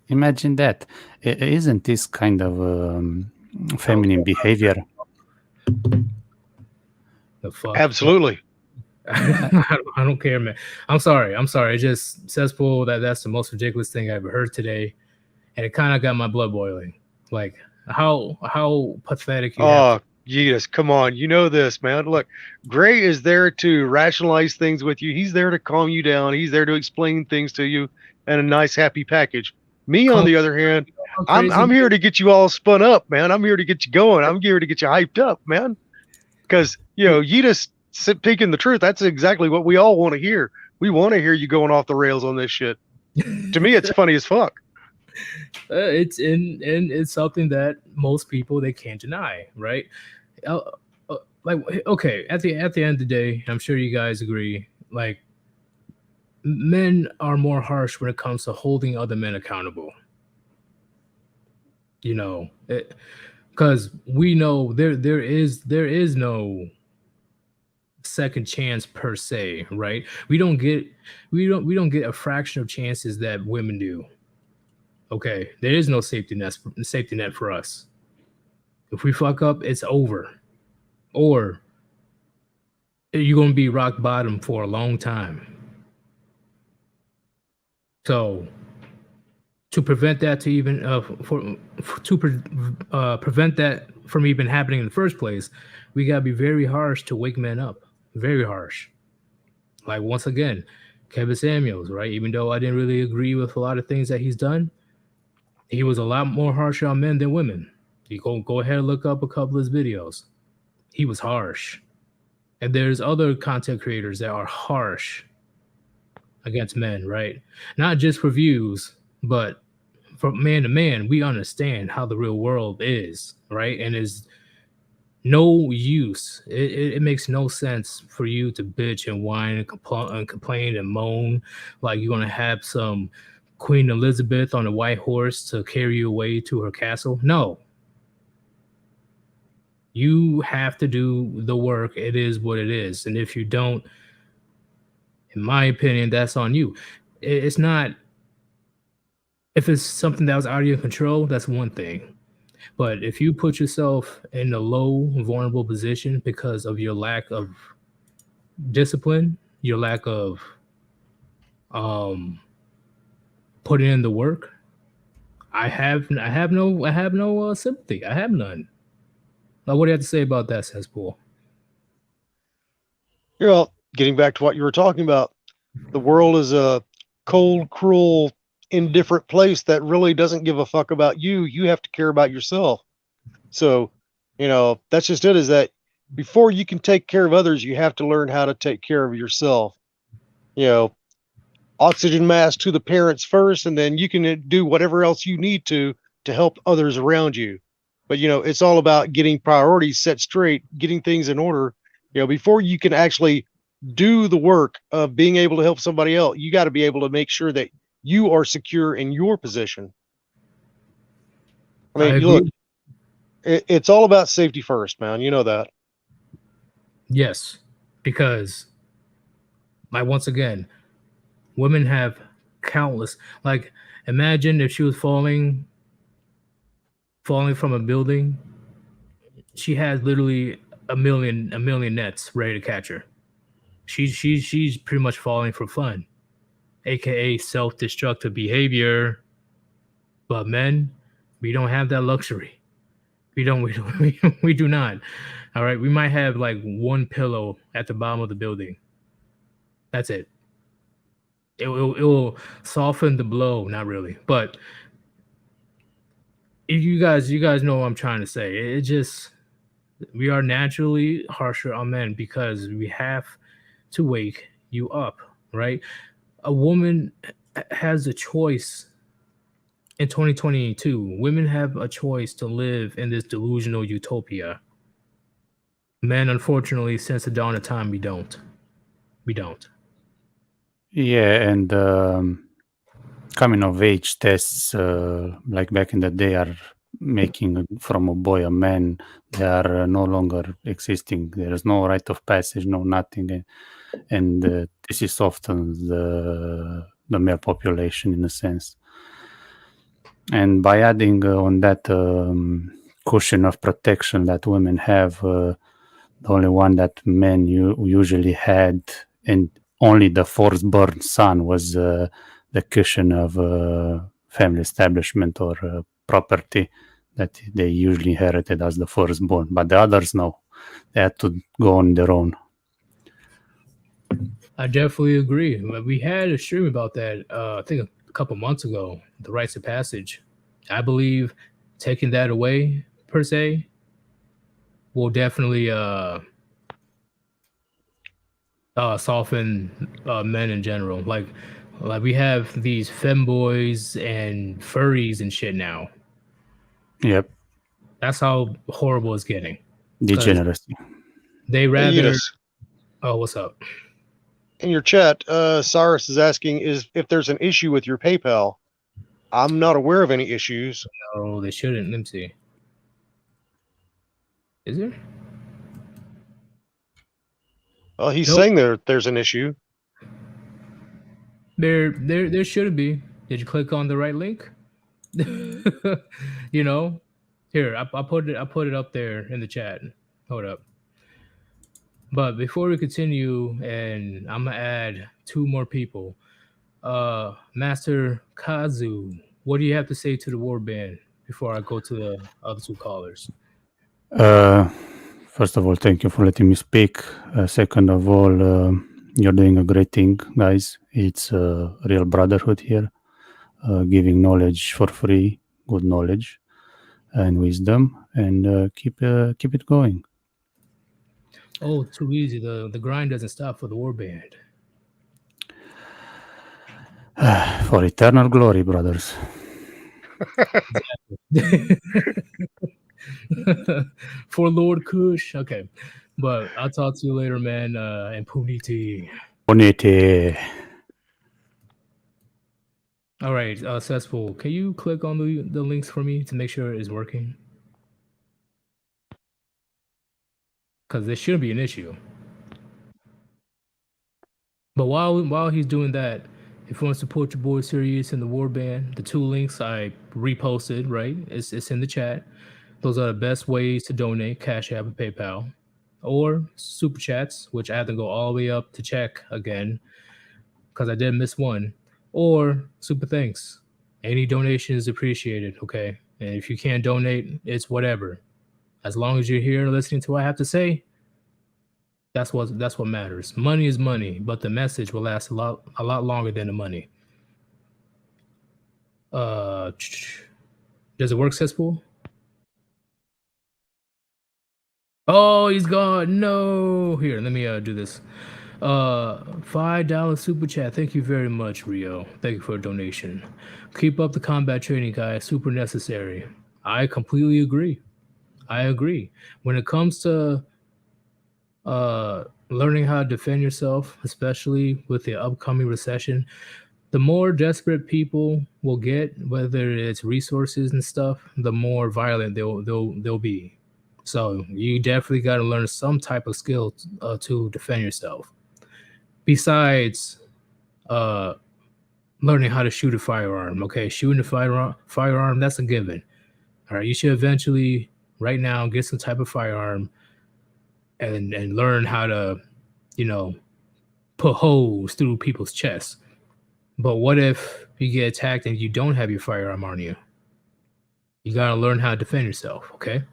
Imagine that. Isn't this kind of feminine behavior? The fuck? Absolutely. I don't care, man. I'm sorry. It just cesspool that's the most ridiculous thing I ever heard today, and it kind of got my blood boiling. Like how pathetic you have. Yeetus, come on. You know this, man. Look, Gray is there to rationalize things with you. He's there to calm you down. He's there to explain things to you in a nice, happy package. Me, on the other hand, I'm here to get you all spun up, man. I'm here to get you going. I'm here to get you hyped up, man. Because, Yeetus speaking the truth, that's exactly what we all want to hear. We want to hear you going off the rails on this shit. To me, it's funny as fuck. It's something that most people, they can't deny, right? Like, okay, at the end of the day, I'm sure you guys agree, like, men are more harsh when it comes to holding other men accountable. Because we know there is no second chance per se, right? We don't get a fraction of chances that women do. Okay, there is no safety net for us. If we fuck up, it's over, or you're gonna be rock bottom for a long time. So, to prevent that prevent that from even happening in the first place, we gotta be very harsh to wake men up. Very harsh. Like, once again, Kevin Samuels, right? Even though I didn't really agree with a lot of things that he's done, he was a lot more harsh on men than women. You go ahead and look up a couple of his videos. He was harsh. And there's other content creators that are harsh against men, right? Not just for views, but from man to man, we understand how the real world is, right? And is no use. It makes no sense for you to bitch and whine and complain and moan like you're gonna have some Queen Elizabeth on a white horse to carry you away to her castle. No. You have to do the work. It is what it is. And if you don't, in my opinion, that's on you. It's not, if it's something that was out of your control, that's one thing. But if you put yourself in a low, vulnerable position because of your lack of discipline, your lack of putting in the work, I have no sympathy. I have none. Now, what do you have to say about that, cesspool? Well, getting back to what you were talking about, the world is a cold, cruel, indifferent place that really doesn't give a fuck about you. You have to care about yourself. So, that's just it, is that before you can take care of others, you have to learn how to take care of yourself. Oxygen mask to the parents first, and then you can do whatever else you need to help others around you. But, it's all about getting priorities set straight, getting things in order, before you can actually do the work of being able to help somebody else, you got to be able to make sure that you are secure in your position. I mean, you look, it's all about safety first, man. You know that. Yes, because, like, once again, women have countless. Like, imagine if she was falling from a building. She has literally a million nets ready to catch her. She's pretty much falling for fun, aka self-destructive behavior. But men, we don't have that luxury. We don't. We do not. All right. We might have like one pillow at the bottom of the building. That's it. It will soften the blow. Not really, but you guys know what I'm trying to say. It just, we are naturally harsher on men because we have to wake you up, right? A woman has a choice in 2022. Women have a choice to live in this delusional utopia. Men, unfortunately, since the dawn of time, we don't. We don't. Yeah, and coming of age tests, like back in the day, are making from a boy a man. They are no longer existing. There is no rite of passage, no nothing, and this is often the male population in a sense. And by adding on that cushion of protection that women have, the only one that men usually had, and only the firstborn son was the cushion of family establishment or property that they usually inherited as the firstborn. But the others, no, they had to go on their own. I definitely agree. We had a stream about that, I think a couple months ago, the rites of passage. I believe taking that away, per se, will definitely soften men in general. Like we have these femboys and furries and shit now. Yep. That's how horrible it's getting. Degeneracy. They rather. Yeetus. Oh, what's up? In your chat, Cyrus is asking is if there's an issue with your PayPal. I'm not aware of any issues. No, they shouldn't. Let me see. Is there? Well, he's saying there's an issue. There should be. Did you click on the right link? You know, here I put it up there in the chat. Hold up. But before we continue, and I'm gonna add two more people. Master Kazu, what do you have to say to the Warband before I go to the other two callers? First of all, thank you for letting me speak. Second of all, you're doing a great thing, guys. It's a real brotherhood here, giving knowledge for free, good knowledge and wisdom, and keep it going. Oh, too easy. The grind doesn't stop for the Warband. For eternal glory, brothers. For Lord Kush. Okay. But I'll talk to you later, man. And Puniti. Puniti. All right, Cesspool, can you click on the links for me to make sure it's working? Because there shouldn't be an issue. But while he's doing that, if you want to support your boy Sirius and the Warband, the two links I reposted, right? It's in the chat. Those are the best ways to donate, Cash App and PayPal. Or Super Chats, which I have to go all the way up to check again, because I did miss one. Or Super Thanks. Any donation is appreciated, okay? And if you can't donate, it's whatever. As long as you're here listening to what I have to say, that's what matters. Money is money, but the message will last a lot longer than the money. Does it work, Cesspool? Oh, he's gone. No. Here, let me do this. $5 super chat. Thank you very much, Rio. Thank you for a donation. Keep up the combat training, guys. Super necessary. I completely agree. I agree. When it comes to learning how to defend yourself, especially with the upcoming recession. The more desperate people will get, whether it's resources and stuff, the more violent they'll be. So you definitely got to learn some type of skill to defend yourself. Besides learning how to shoot a firearm, okay, shooting a firearm, that's a given. All right, you should eventually, right now, get some type of firearm and learn how to, you know, put holes through people's chests. But what if you get attacked and you don't have your firearm on you? You gotta learn how to defend yourself, okay?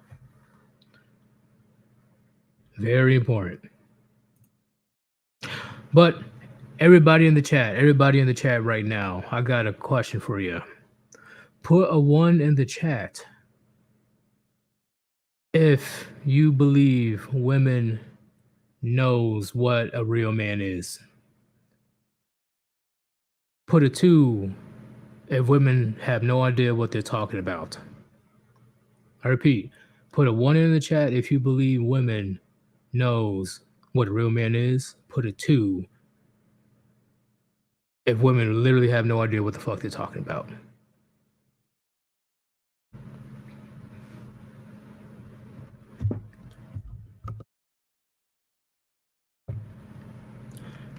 Very important. But everybody in the chat right now, I got a question for you. Put a 1 in the chat if you believe women knows what a real man is. Put a 2 if women have no idea what they're talking about. I repeat, put a 1 in the chat if you believe women knows what a real man is. Put a 2 if women literally have no idea what the fuck they're talking about.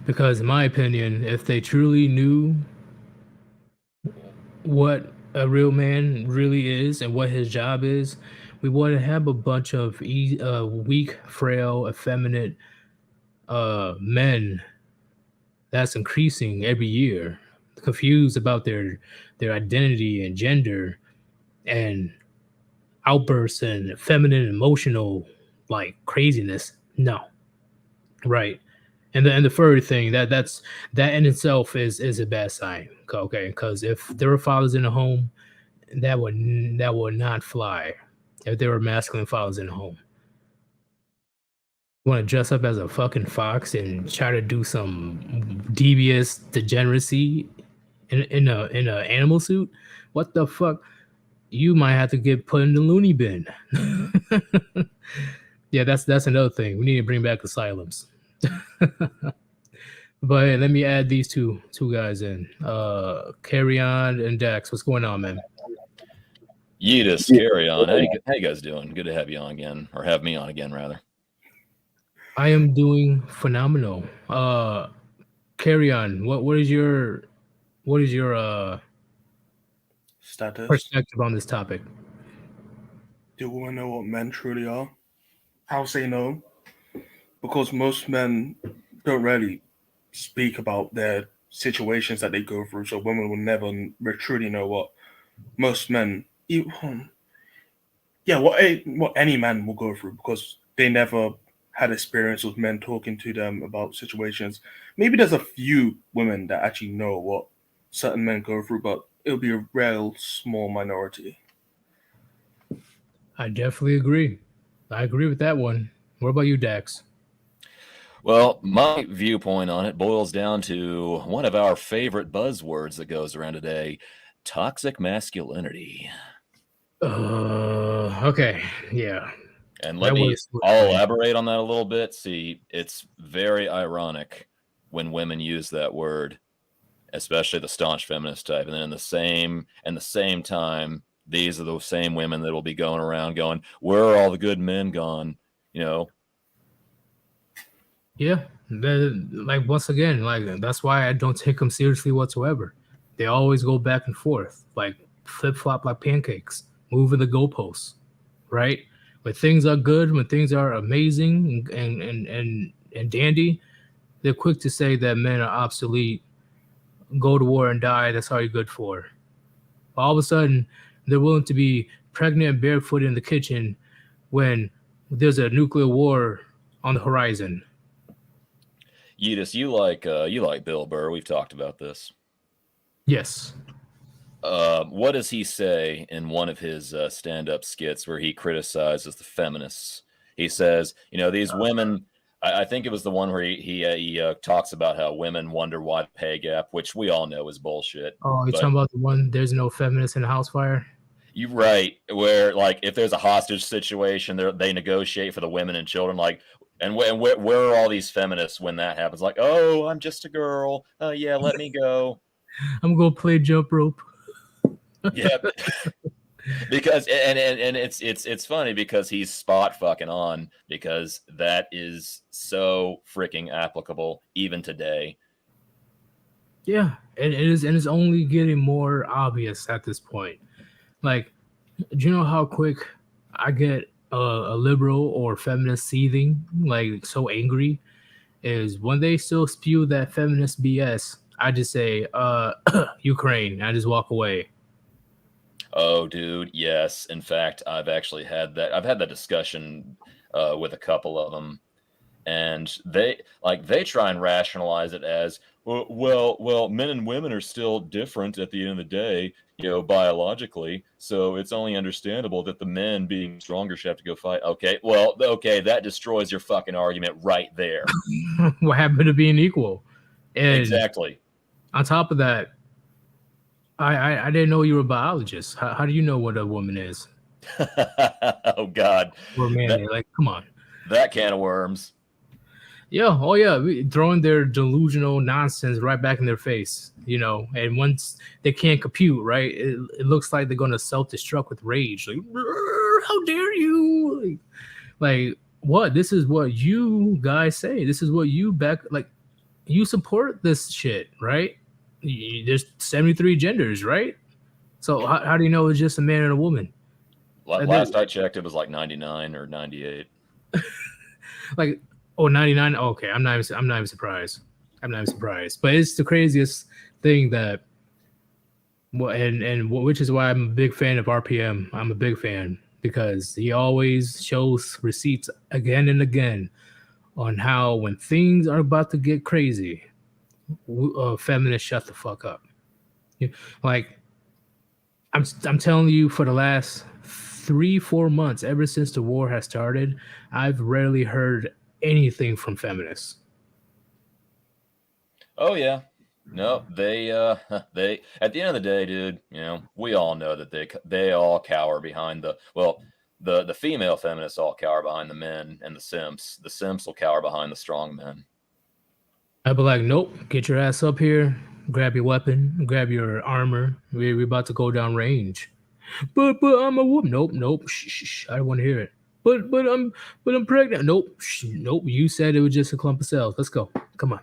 Because in my opinion, if they truly knew what a real man really is and what his job is, we wouldn't have a bunch of weak, frail, effeminate men that's increasing every year, confused about their identity and gender and outbursts and feminine emotional like craziness. No. Right. And the furry thing, that in itself is a bad sign. Okay, because if there were fathers in the home, that would not fly. If there were masculine fathers in the home, you want to dress up as a fucking fox and try to do some devious degeneracy in a animal suit? What the fuck? You might have to get put in the loony bin. Yeah, that's another thing. We need to bring back asylums. But hey, let me add these two guys in. Carry On and Dax. What's going on, man? Yeetus, Carry On. How you guys doing? Good to have you on again, or have me on again, rather. I am doing phenomenal. Carry On. What is your status perspective on this topic? Do women know what men truly are? I'll say no, because most men don't really speak about their situations that they go through, so women will never truly know what most men, what any man will go through, because they never had experience with men talking to them about situations. Maybe there's a few women that actually know what certain men go through, but it'll be a real small minority. I definitely agree. I agree with that one. What about you, Dax? Well, my viewpoint on it boils down to one of our favorite buzzwords that goes around today: toxic masculinity. Okay, yeah. And I'll elaborate on that a little bit. See, it's very ironic when women use that word, especially the staunch feminist type, and then in the same time, these are those same women that will be going around going, "Where are all the good men gone?" You know. Yeah, like once again, like that's why I don't take them seriously whatsoever. They always go back and forth, like flip flop like pancakes, moving the goalposts, right? When things are good, when things are amazing and dandy, they're quick to say that men are obsolete, go to war and die. That's all you're good for. All of a sudden, they're willing to be pregnant and barefoot in the kitchen when there's a nuclear war on the horizon. Yeetus, you like Bill Burr. We've talked about this. Yes. What does he say in one of his stand-up skits where he criticizes the feminists? He says, these women. I think it was the one where he talks about how women wonder why the pay gap, which we all know is bullshit. Oh, you're talking about the one, there's no feminists in the house fire? You're right. Where, like, if there's a hostage situation, they negotiate for the women and children. Like, And where are all these feminists when that happens? Like, oh, I'm just a girl. Oh yeah, let me go. I'm gonna play jump rope. Yeah, because and it's funny because he's spot fucking on, because that is so freaking applicable even today. Yeah, and it's only getting more obvious at this point. Like, do you know how quick I get a liberal or feminist seething, like so angry, is when they still spew that feminist BS. I just say, Ukraine. I just walk away. Oh, dude, yes. In fact, I've had that discussion with a couple of them, and they try and rationalize it as well, men and women are still different at the end of the day, biologically, so it's only understandable that the men being stronger should have to go fight. Okay, that destroys your fucking argument right there. What happened to being equal? And Exactly. on top of that, I didn't know you were a biologist. How do you know what a woman is Oh God, or a man? Like, come on. that can of worms. Yeah, oh yeah, throwing their delusional nonsense right back in their face, and once they can't compute, right, it looks like they're going to self-destruct with rage. Like, how dare you? Like, what? This is what you guys say. This is what you you support this shit, right? There's 73 genders, right? So how do you know it's just a man and a woman? Last I checked, it was like 99 or 98. Like, 99. Okay, I'm not even surprised. But it's the craziest thing that, and which is why I'm a big fan of RPM. I'm a big fan because he always shows receipts again and again on how when things are about to get crazy, feminists shut the fuck up. Like, I'm telling you, for the last 3-4 months, ever since the war has started, I've rarely heard anything from feminists. Oh yeah, no, they at the end of the day, dude, we all know that they all cower behind the female feminists all cower behind the men and the simps. The simps will cower behind the strong men. I'd be like, nope, get your ass up here, grab your weapon, grab your armor. We're about to go down range. But I'm a woman. Nope. Shh. I don't want to hear it. But I'm pregnant. Nope. Nope. You said it was just a clump of cells. Let's go. Come on.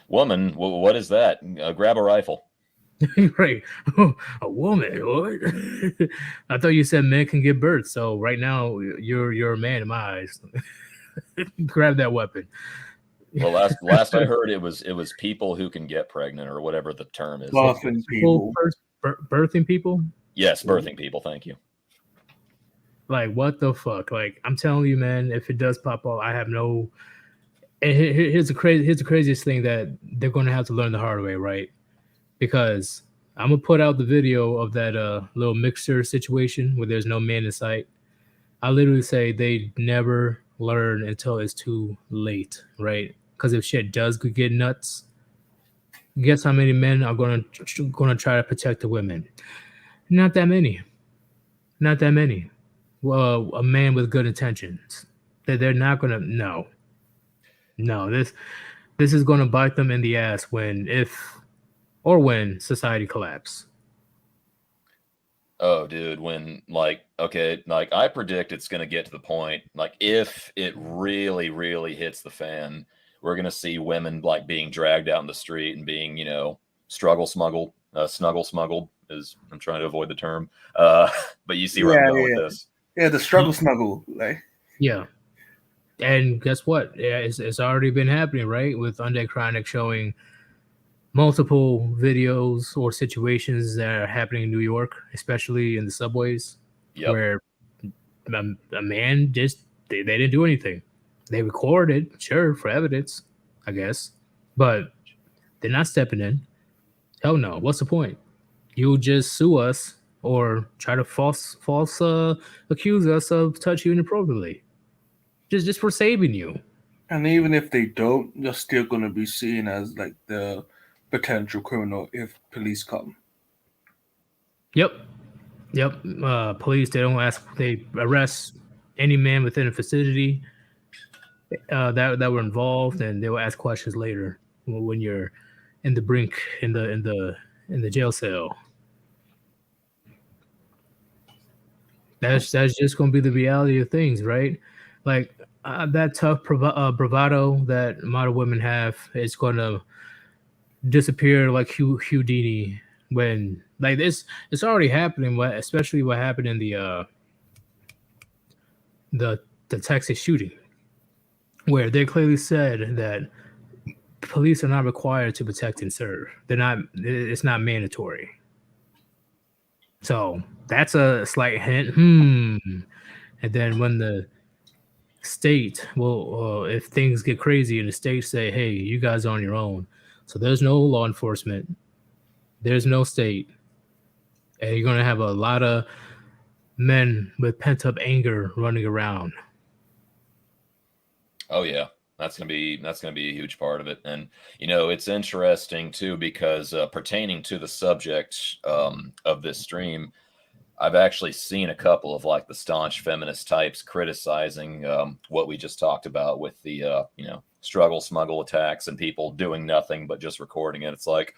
Woman, what is that? Grab a rifle. Right. A woman. What? I thought you said men can give birth. So right now you're a man in my eyes. Grab that weapon. Well, last I heard, it was people who can get pregnant, or whatever the term is. Birthing people. Birthing people? Yes, birthing people. Thank you. Like, what the fuck? Like, I'm telling you, man, if it does pop up, I have no. And here's the craziest thing that they're going to have to learn the hard way, right? Because I'm gonna put out the video of that little mixer situation where there's no man in sight. I literally say they never learn until it's too late, right? Because if shit does get nuts, guess how many men are gonna try to protect the women? Not that many. Well, a man with good intentions. They're not gonna. No. This is gonna bite them in the ass when society collapse. Oh, dude, when I predict it's going to get to the point, like, if it really, really hits the fan, we're going to see women like being dragged out in the street and being, snuggle smuggled, is, I'm trying to avoid the term. But you see where I'm going with this. Yeah, the struggle smuggle, like. Yeah. And guess what? Yeah, it's already been happening, right? With Undead Chronic showing multiple videos or situations that are happening in New York, especially in the subways, where a man just they didn't do anything. They recorded, sure, for evidence, I guess, but they're not stepping in. Hell no. What's the point? You'll just sue us or try to false accuse us of touching you inappropriately, just for saving you. And even if they don't, you're still going to be seen as like the potential criminal if police come. Yep. Police, they arrest any man within a vicinity. that were involved, and they will ask questions later when you're in the brink in the jail cell. That's just going to be the reality of things, right? Like that tough bravado that modern women have is going to disappear like Houdini when like this. It's already happening. Especially what happened in the Texas shooting, where they clearly said that police are not required to protect and serve. They're not. It's not mandatory. So that's a slight hint. And then when the state, well, if things get crazy and the state say, "Hey, you guys are on your own," so there's no law enforcement, there's no state, and you're gonna have a lot of men with pent up anger running around. Oh yeah, that's gonna be a huge part of it, and it's interesting too because pertaining to the subject of this stream, I've actually seen a couple of like the staunch feminist types criticizing what we just talked about with the struggle smuggle attacks and people doing nothing but just recording it. It's like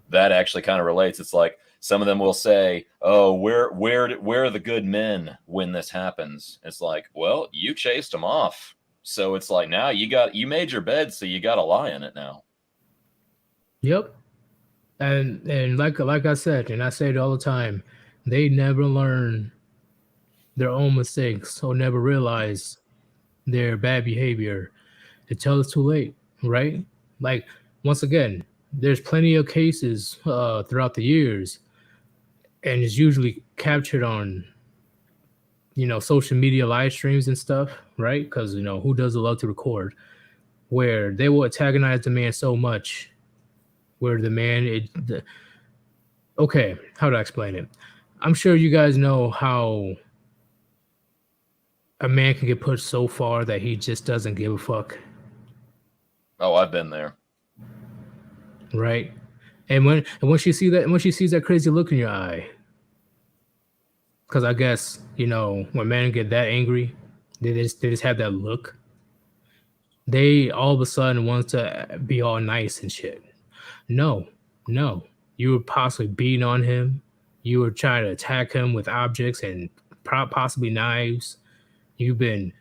that actually kind of relates. It's like some of them will say, "Oh, where are the good men when this happens?" It's like, well, you chased them off. So it's like now you made your bed, so you got to lie in it now. Yep. And like I said, and I say it all the time, they never learn their own mistakes or never realize their bad behavior until it's too late, right? Like once again, there's plenty of cases throughout the years, and it's usually captured on social media live streams and stuff, right? Because who doesn't love to record? Where they will antagonize the man so much, where the man okay, how do I explain it? I'm sure you guys know how a man can get pushed so far that he just doesn't give a fuck. Oh, I've been there. Right? And when she sees that crazy look in your eye, because I guess when men get that angry, they just have that look. They all of a sudden want to be all nice and shit. No, you were possibly beating on him. You were trying to attack him with objects and possibly knives. You've been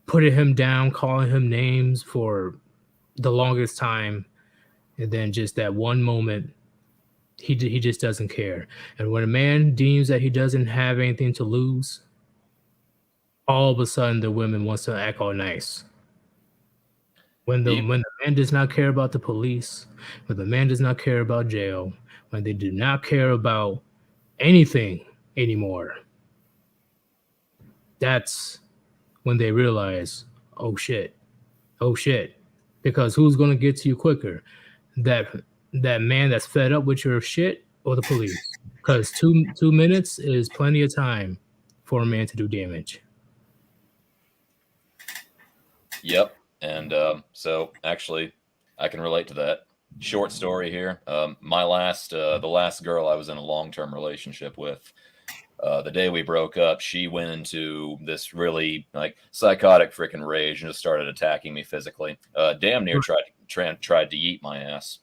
putting him down, calling him names for the longest time, and then just that one moment, he just doesn't care. And when a man deems that he doesn't have anything to lose, all of a sudden the woman wants to act all nice. When the man does not care about the police, when the man does not care about jail, when they do not care about anything anymore, that's when they realize, oh shit, because who's gonna get to you quicker, that man that's fed up with your shit or the police? Because 2 minutes is plenty of time for a man to do damage. Yep. And so actually I can relate to that. Short story here. The last girl I was in a long-term relationship with, the day we broke up, she went into this really like psychotic freaking rage and just started attacking me physically. Damn near tried to yeet my ass.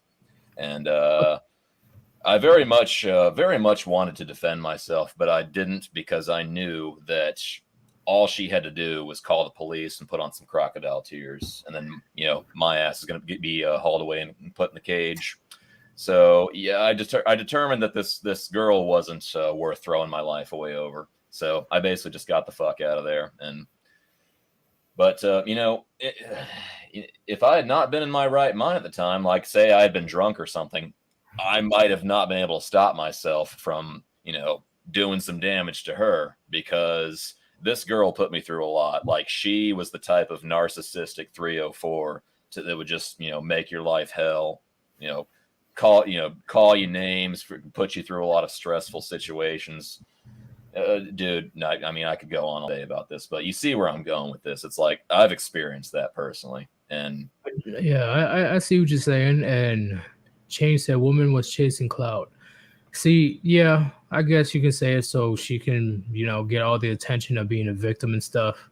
And I very much wanted to defend myself, but I didn't, because I knew that all she had to do was call the police and put on some crocodile tears, and then my ass is going to be hauled away and put in the cage. So yeah, I determined that this girl wasn't worth throwing my life away over. So I basically just got the fuck out of there. But if I had not been in my right mind at the time, like say I had been drunk or something, I might have not been able to stop myself from doing some damage to her, because this girl put me through a lot. Like, she was the type of narcissistic 304 that would just, make your life hell, call you names, put you through a lot of stressful situations. Dude, I mean, I could go on all day about this, but you see where I'm going with this. It's like, I've experienced that personally. And yeah, I see what you're saying. And Change said woman was chasing clout. See, yeah, I guess you can say it so she can, get all the attention of being a victim and stuff.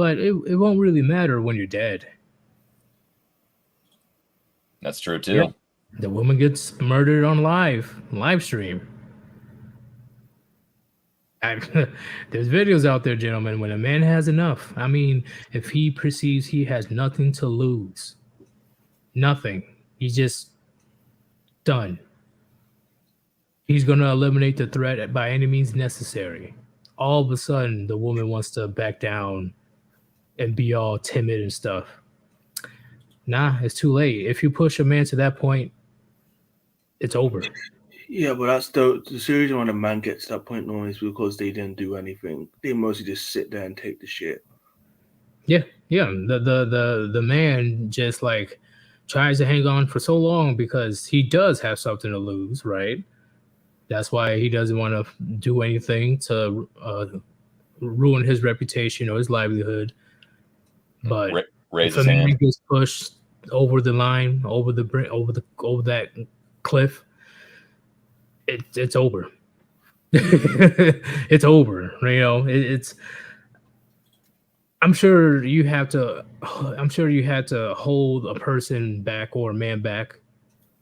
but it won't really matter when you're dead. That's true too. Yeah. The woman gets murdered on live stream. There's videos out there, gentlemen, when a man has enough. I mean, if he perceives he has nothing to lose, nothing, he's just done. He's going to eliminate the threat by any means necessary. All of a sudden, the woman wants to back down and be all timid and stuff. Nah, it's too late. If you push a man to that point, it's over. Yeah, but that's the reason when a man gets to that point normally is because they didn't do anything. They mostly just sit there and take the shit. Yeah. The man just like tries to hang on for so long because he does have something to lose, right? That's why he doesn't want to do anything to ruin his reputation or his livelihood. But raise if his a man hand. gets pushed over the line, over that cliff, it's over. It's over. You know, it's. I'm sure you had to hold a person back or a man back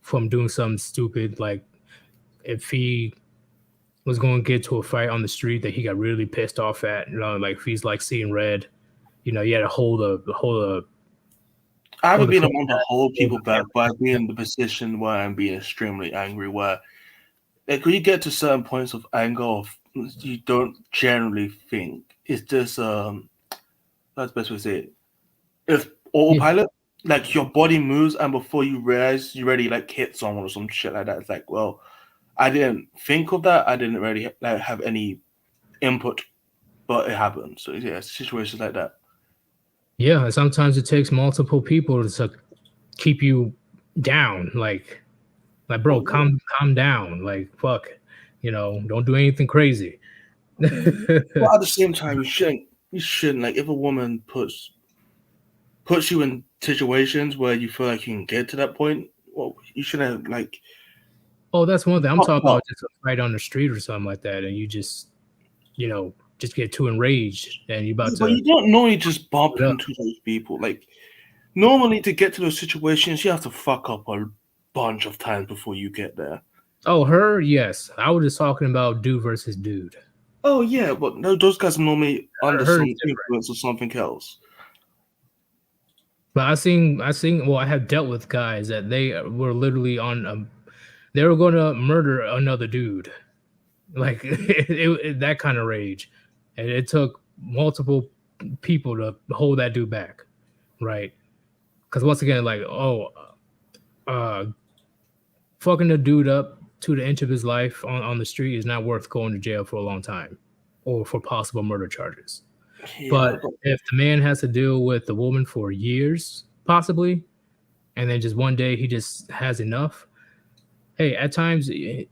from doing something stupid, like if he was going to get to a fight on the street that he got really pissed off at, you know, like if he's like seeing red, you know, you had to hold a. I haven't been able to hold people back, but I've been in the position where I'm being extremely angry, where like when you get to certain points of anger, you don't generally think. It's just that's the best way to say it. If autopilot, like your body moves, and before you realize you already like hit someone or some shit like that, it's like, well, I didn't think of that. I didn't really like have any input, but it happened. So yeah, situations like that. Yeah, sometimes it takes multiple people to keep you down. Like bro, calm down. Like, fuck, you know, don't do anything crazy. But at the same time, you shouldn't like if a woman puts you in situations where you feel like you can get to that point. Well, you shouldn't like. Oh, that's one thing. I'm talking about just a fight on the street or something like that, and you just, you know, just get too enraged and you about to. But you don't normally just bump into those people. Like normally, to get to those situations, you have to fuck up a bunch of times before you get there. Oh, her? Yes. I was just talking about dude versus dude. Oh yeah, but no, those guys are normally under some influence or something else. But I seen. Well, I have dealt with guys that they were literally on. They were going to murder another dude, like that kind of rage, and it took multiple people to hold that dude back, right? Because once again, like, fucking a dude up to the inch of his life on the street is not worth going to jail for a long time or for possible murder charges. Yeah, but if the man has to deal with the woman for years, possibly, and then just one day he just has enough, hey, at times you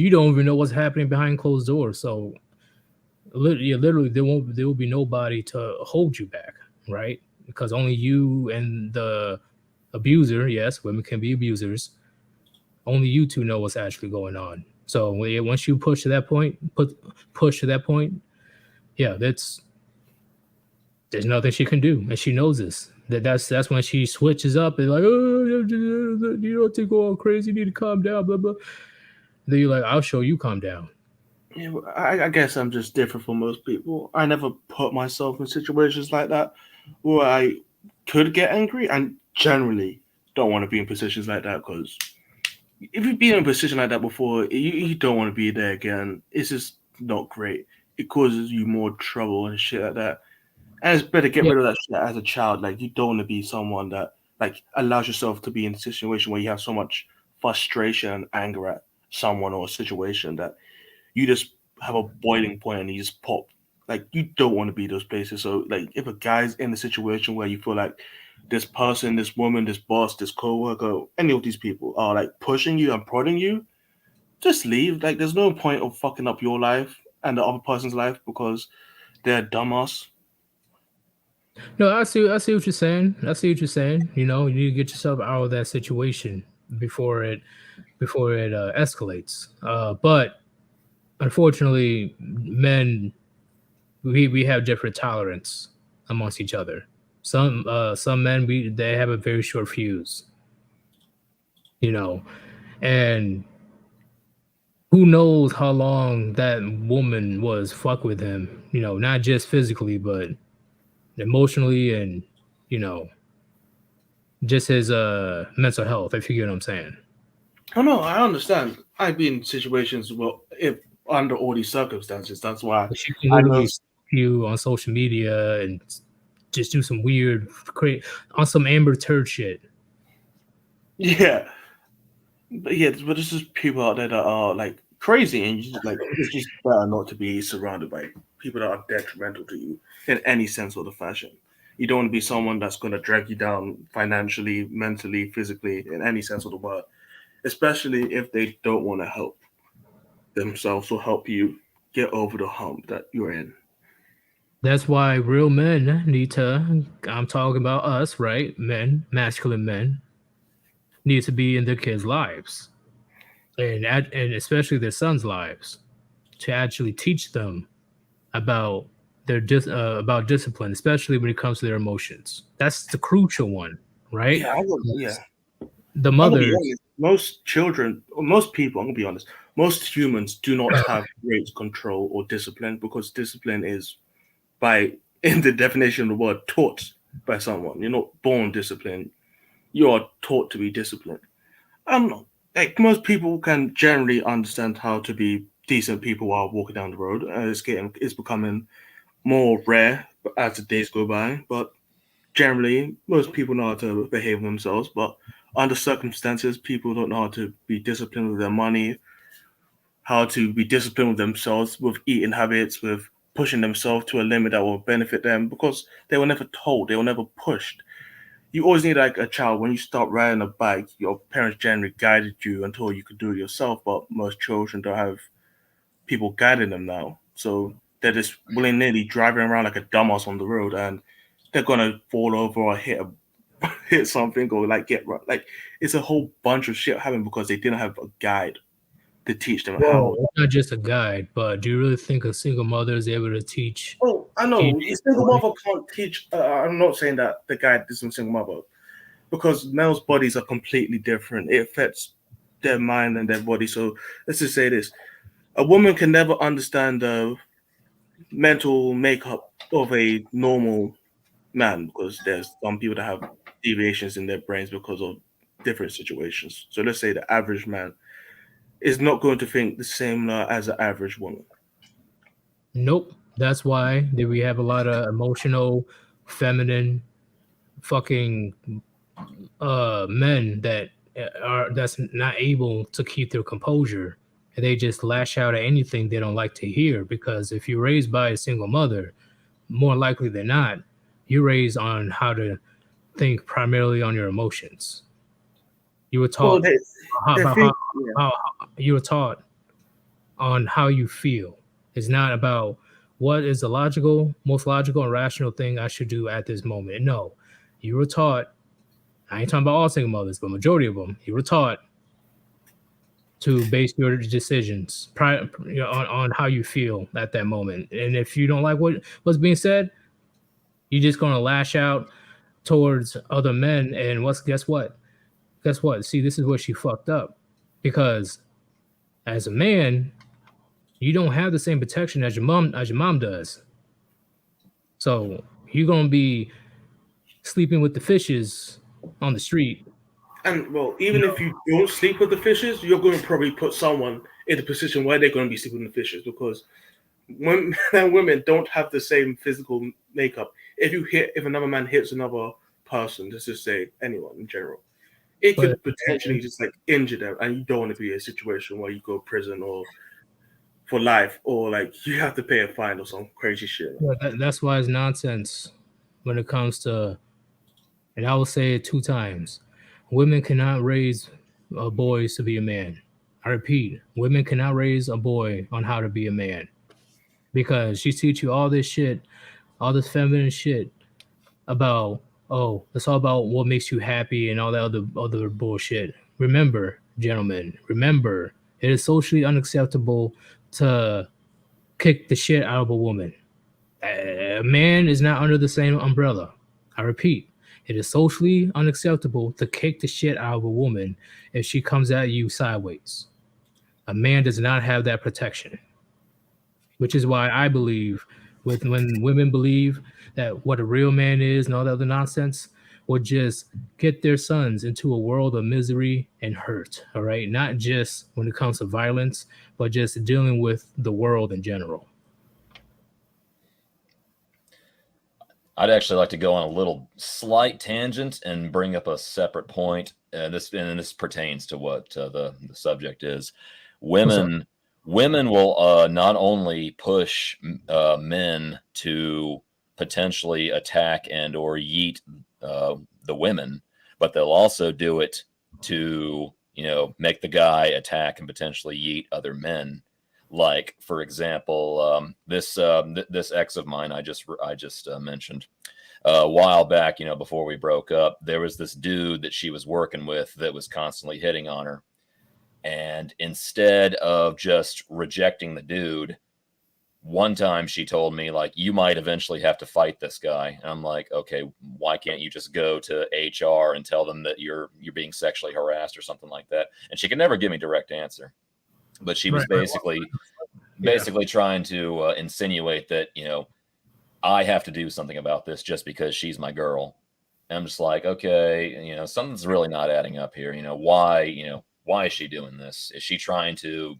don't even know what's happening behind closed doors. So literally there will be nobody to hold you back, right? Because only you and the abuser, yes, women can be abusers, only you two know what's actually going on. So once you push to that point, yeah, there's nothing she can do, and she knows this. That's when she switches up and like, oh, you don't to go all crazy, you need to calm down, blah blah. Then you're like, I'll show you calm down. Yeah, I guess I'm just different from most people. I never put myself in situations like that where I could get angry, and generally don't want to be in positions like that because if you've been in a position like that before, you don't want to be there again. It's just not great. It causes you more trouble and shit like that. And it's better get rid of that shit as a child. Like you don't want to be someone that like allows yourself to be in a situation where you have so much frustration and anger at someone or a situation that you just have a boiling point and you just pop. Like you don't want to be those places. So like if a guy's in a situation where you feel like this person, this woman, this boss, this coworker, any of these people are like pushing you and prodding you, just leave. Like there's no point of fucking up your life and the other person's life because they're a dumbass. No, I see what you're saying. You know, you need to get yourself out of that situation before it escalates. But unfortunately, men, we have different tolerance amongst each other. Some men they have a very short fuse, you know, and who knows how long that woman was fuck with him, you know, not just physically but emotionally and, you know, just his mental health, if you get what I'm saying. Oh no, I understand. I've been in situations if under all these circumstances. That's why But she can I know. literally you on social media and just do some weird, on some Amber Turd shit. Yeah, but there's just people out there that are like crazy, and you just like it's just better not to be surrounded by people that are detrimental to you in any sense or the fashion. You don't want to be someone that's going to drag you down financially, mentally, physically, in any sense of the word. Especially if they don't want to help themselves or help you get over the hump that you're in. That's why real men need to, I'm talking about us, right? Men, masculine men, need to be in their kids' lives. And especially their sons' lives, to actually teach them about about discipline, especially when it comes to their emotions. That's the crucial one, right? Yeah, yeah. The I'm gonna be mothers, honest. Most children, or most people, I'm gonna be honest. Most humans do not have great control or discipline because discipline is, by in the definition of the word, taught by someone. You're not born disciplined. You are taught to be disciplined. I don't know. Like most people can generally understand how to be decent people while walking down the road. It's becoming more rare as the days go by. But generally, most people know how to behave themselves. But under circumstances, people don't know how to be disciplined with their money, how to be disciplined with themselves, with eating habits, with pushing themselves to a limit that will benefit them because they were never told, they were never pushed. You always need like a child when you start riding a bike, your parents generally guided you until you could do it yourself, but most children don't have people guiding them now. So they're just willy nilly driving around like a dumbass on the road and they're gonna fall over or hit something or like get like it's a whole bunch of shit happening because they didn't have a guide to teach them how. it's not just a guide, but do you really think a single mother is able to teach? Oh, I know. A single mother can't teach. I'm not saying that the guy isn't single mother, because males' bodies are completely different. It affects their mind and their body. So let's just say this: a woman can never understand the mental makeup of a normal man because there's some people that have deviations in their brains because of different situations. So let's say the average man is not going to think the same as an average woman. Nope. That's why we have a lot of emotional, feminine, fucking men that's not able to keep their composure, and they just lash out at anything they don't like to hear. Because if you're raised by a single mother, more likely than not, you're raised on how to think primarily on your emotions. You were taught how you were taught on how you feel. It's not about what is the most logical and rational thing I should do at this moment. No, you were taught. I ain't talking about all single mothers, but majority of them, you were taught to base your decisions on how you feel at that moment. And if you don't like what's being said, you're just gonna lash out towards other men. And guess what? Guess what? See, this is where she fucked up, because as a man, you don't have the same protection as your mom does. So you're gonna be sleeping with the fishes on the street. And well, even if you don't sleep with the fishes, you're going to probably put someone in a position where they're going to be sleeping with the fishes because women and women don't have the same physical makeup. If another man hits another person, let's just say anyone in general, it could potentially just like injure them, and you don't want to be in a situation where you go to prison or for life, or like you have to pay a fine or some crazy shit. That's why it's nonsense when it comes to, and I will say it 2 times: women cannot raise boys to be a man. I repeat, women cannot raise a boy on how to be a man, because she teach you all this shit, all this feminine shit about, oh, it's all about what makes you happy and all that other bullshit. Remember, gentlemen, it is socially unacceptable to kick the shit out of a woman. A man is not under the same umbrella. I repeat, it is socially unacceptable to kick the shit out of a woman if she comes at you sideways. A man does not have that protection, which is why I believe when women believe that what a real man is and all that other nonsense will just get their sons into a world of misery and hurt. All right. Not just when it comes to violence, but just dealing with the world in general. I'd actually like to go on a little slight tangent and bring up a separate point. This pertains to what the subject is. Women will not only push men to potentially attack and or yeet the women, but they'll also do it to make the guy attack and potentially yeet other men. Like, for example, this ex of mine I just mentioned a while back, before we broke up, there was this dude that she was working with that was constantly hitting on her. And instead of just rejecting the dude, one time she told me, like, you might eventually have to fight this guy. And I'm like, okay, why can't you just go to HR and tell them that you're being sexually harassed or something like that? And she could never give me a direct answer. But she was basically trying to insinuate that, I have to do something about this just because she's my girl. And I'm just like, okay, something's really not adding up here. Why is she doing this? Is she trying to,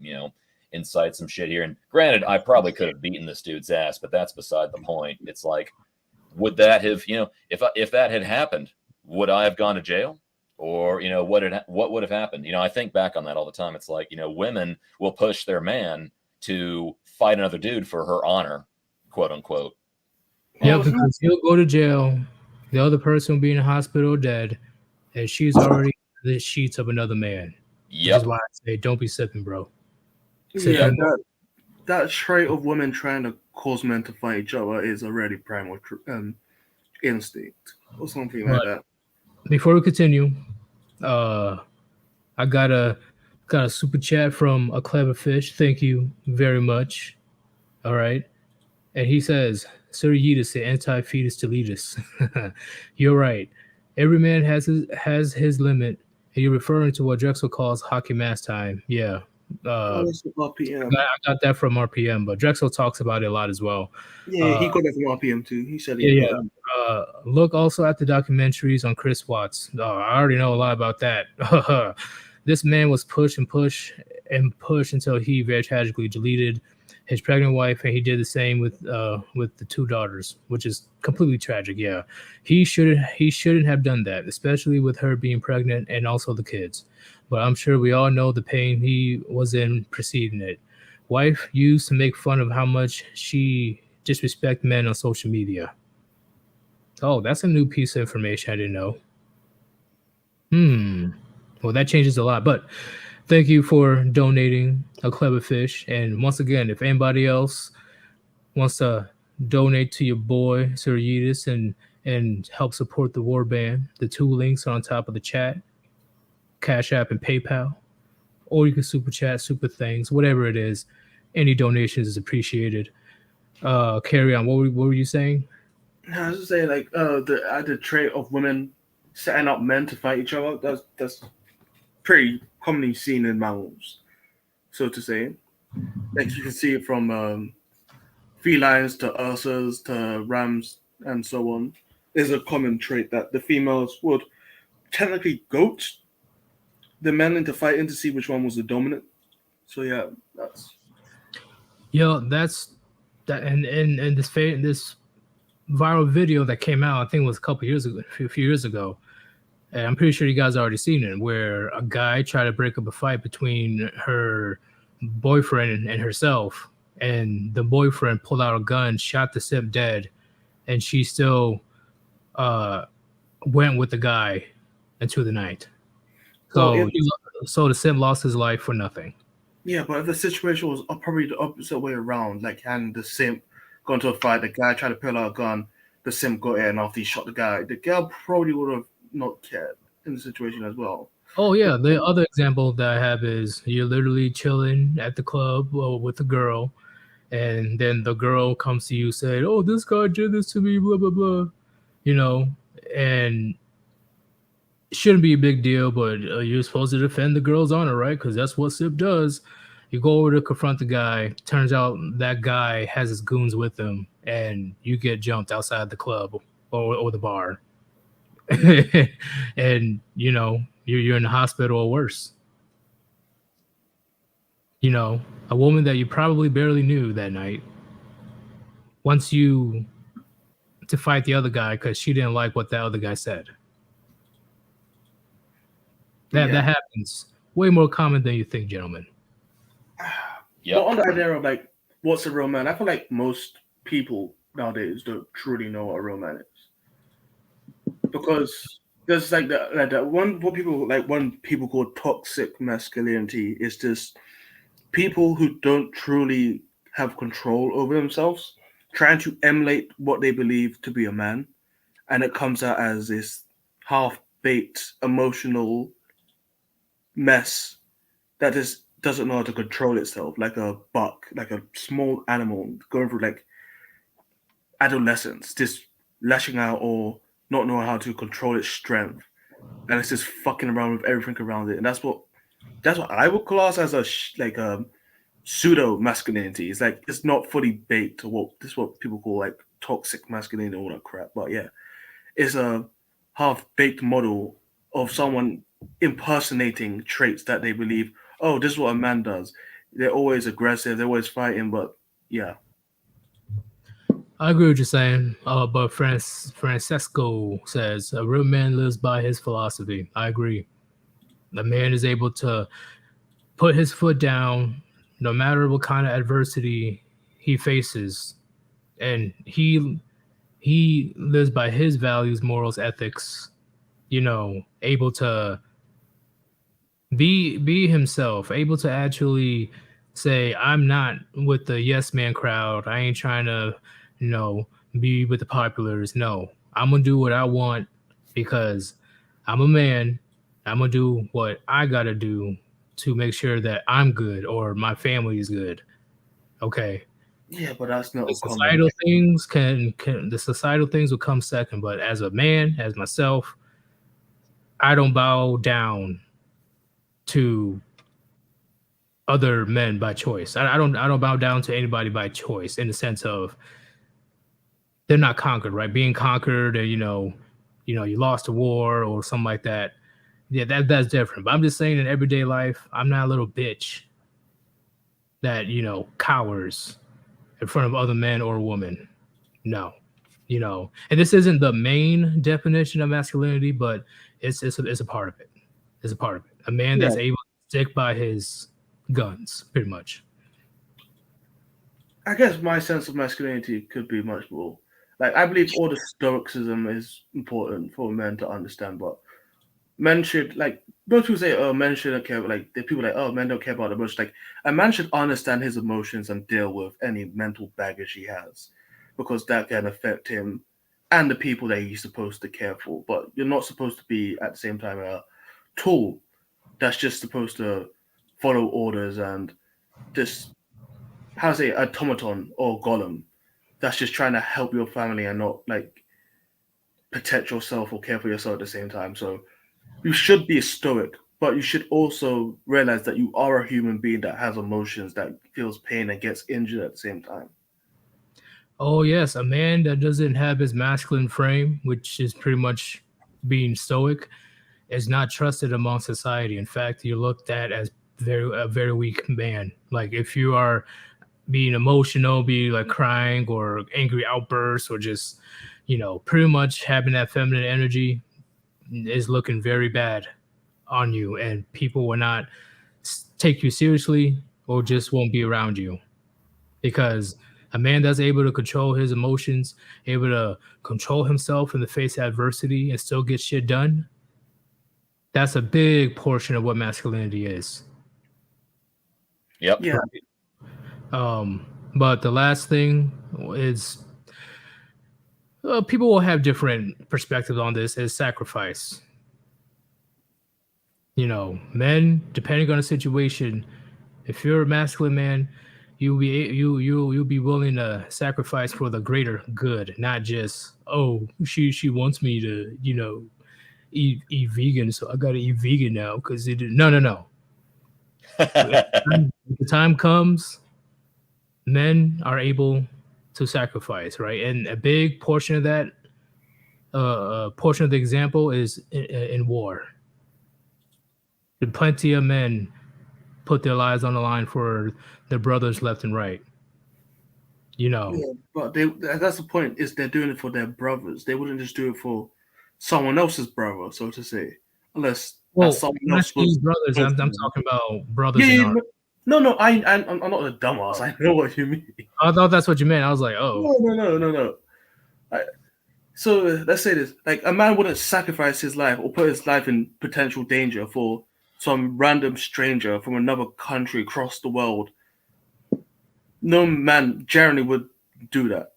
incite some shit here? And granted, I probably could have beaten this dude's ass, but that's beside the point. It's like, would that have, if that had happened, would I have gone to jail? Or, what would have happened? I think back on that all the time. It's like, women will push their man to fight another dude for her honor, quote unquote. Yeah, because he'll go to jail. The other person will be in the hospital dead, and she's already in the sheets of another man. Yep. Which is why I say, don't be sipping, bro. Yeah, that trait of women trying to cause men to fight each other is already primal instinct or something like that. Before we continue, I got a super chat from a clever fish. Thank you very much. All right. And he says, Sir Yeetus, the anti-fetus deletus. You're right. Every man has his limit. And you're referring to what Drexel calls hockey mask time. Yeah. I got that from RPM, but Drexel talks about it a lot as well. Yeah, he got that from RPM too. He said look also at the documentaries on Chris Watts. I already know a lot about that. This man was pushed until he very tragically deleted his pregnant wife, and he did the same with the two daughters, which is completely tragic. Yeah, he shouldn't have done that, especially with her being pregnant and also the kids. But I'm sure we all know the pain he was in preceding it. Wife used to make fun of how much she disrespect men on social media. Oh, that's a new piece of information I didn't know. Well, that changes a lot, but thank you for donating a clever fish. And once again, if anybody else wants to donate to your boy, Sir Yeetus, and help support the Warband, the two links are on top of the chat, Cash App and PayPal, or you can super chat, super things, whatever it is. Any donations is appreciated. Carry on. What were you saying? I was just saying, like, the trait of women setting up men to fight each other, that's pretty commonly seen in mammals, so to say. Like, you can see it from felines to ursas to rams and so on. There's a common trait that the females would technically goat the men into fighting to see which one was the dominant. So yeah, that's that. And this viral video that came out, I think it was a few years ago, and I'm pretty sure you guys already seen it, where a guy tried to break up a fight between her boyfriend and herself, and the boyfriend pulled out a gun, shot the simp dead, and she still went with the guy into the night. So the simp lost his life for nothing. Yeah, but if the situation was probably the opposite way around, like, and the simp got into a fight, the guy tried to pull out a gun, the simp got in, and after he shot the guy, the girl probably would have not cared in the situation as well. Oh yeah, the other example that I have is you're literally chilling at the club with a girl, and then the girl comes to you saying, "Oh, this guy did this to me," blah blah blah, you know, and it shouldn't be a big deal, but you're supposed to defend the girl's honor, right? Because that's what Sip does. You go over to confront the guy. Turns out that guy has his goons with him, and you get jumped outside the club or the bar, and you know you're in the hospital or worse. You know, a woman that you probably barely knew that night wants you to fight the other guy because she didn't like what that other guy said. That happens way more common than you think, gentlemen. But on the idea of like what's a real man, I feel like most people nowadays don't truly know what a real man is, because there's like that one people call toxic masculinity is just people who don't truly have control over themselves, trying to emulate what they believe to be a man, and it comes out as this half-baked emotional mess that just doesn't know how to control itself, like a buck, like a small animal going through like adolescence, just lashing out or not knowing how to control its strength, and it's just fucking around with everything around it. And that's what I would class as a pseudo masculinity. It's like it's not fully baked, or this is what people call like toxic masculinity and all that crap. But yeah, it's a half baked model of someone impersonating traits that they believe, oh, this is what a man does. They're always aggressive, they're always fighting, but yeah. I agree with you saying, but Francesco says a real man lives by his philosophy. I agree. The man is able to put his foot down no matter what kind of adversity he faces, and he lives by his values, morals, ethics. You know, able to be himself, able to actually say, I'm not with the yes man crowd. I ain't trying to, you know, be with the populars. No, I'm gonna do what I want because I'm a man. I'm gonna do what I gotta do to make sure that I'm good or my family is good. Okay. Yeah, but that's not The societal things the societal things will come second, but as a man, as myself, I don't bow down to other men by choice. I don't bow down to anybody by choice in the sense of they're not conquered, right? Being conquered, or you know, you lost a war or something like that. Yeah, that's different. But I'm just saying in everyday life, I'm not a little bitch that, you know, cowers in front of other men or women. No. You know, and this isn't the main definition of masculinity, but it's a part of it. It's a part of it. A man that's able to stick by his guns, pretty much. I guess my sense of masculinity could be much more like, I believe all the stoicism is important for men to understand, but men should, like, most people say, oh, men shouldn't care. Like, the people like, oh, men don't care about emotions. Like, a man should understand his emotions and deal with any mental baggage he has, because that can affect him and the people that he's supposed to care for. But you're not supposed to be at the same time a tool that's just supposed to follow orders and just, how to say, automaton or golem that's just trying to help your family and not like protect yourself or care for yourself at the same time. So you should be stoic, but you should also realize that you are a human being that has emotions, that feels pain and gets injured at the same time. Oh yes, a man that doesn't have his masculine frame, which is pretty much being stoic, is not trusted among society. In fact, you're looked at as a very weak man. Like if you are being emotional, be like crying or angry outbursts, or just, you know, pretty much having that feminine energy, is looking very bad on you, and people will not take you seriously or just won't be around you. Because a man that's able to control his emotions, able to control himself in the face of adversity and still get shit done, that's a big portion of what masculinity is. Yep. Yeah. But the last thing is, people will have different perspectives on this, is sacrifice. You know, men, depending on the situation, if you're a masculine man, you'll be willing to sacrifice for the greater good, not just she wants me to eat vegan, so I gotta eat vegan now because no. When the time comes, men are able to sacrifice, right? And a big portion of that portion of the example is in war. Plenty of men put their lives on the line for their brothers left and right. Yeah, but that's the point, is they're doing it for their brothers. They wouldn't just do it for someone else's brother, so to say. Unless Well, someone when I else say brothers, I'm talking about brothers yeah, in yeah, arms. no, I'm not a dumbass. I know what you mean. I thought that's what you meant. I was like, oh. No. So let's say this: like, a man wouldn't sacrifice his life or put his life in potential danger for some random stranger from another country across the world. No man generally would do that.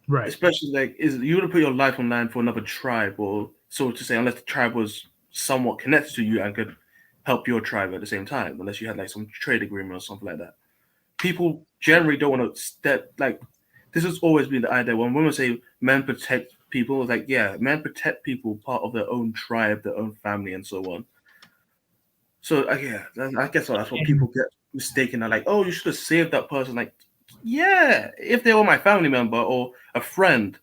Right. Especially you wouldn't put your life on line for another tribe, or so to say, unless the tribe was somewhat connected to you and could help your tribe at the same time, unless you had like some trade agreement or something like that. People generally don't want to step like this has always been the idea. When women say men protect people, it's like, yeah, men protect people part of their own tribe, their own family, and so on. So yeah, I guess that's what people get mistaken. They're like, oh, you should have saved that person. Like, yeah, if they were my family member or a friend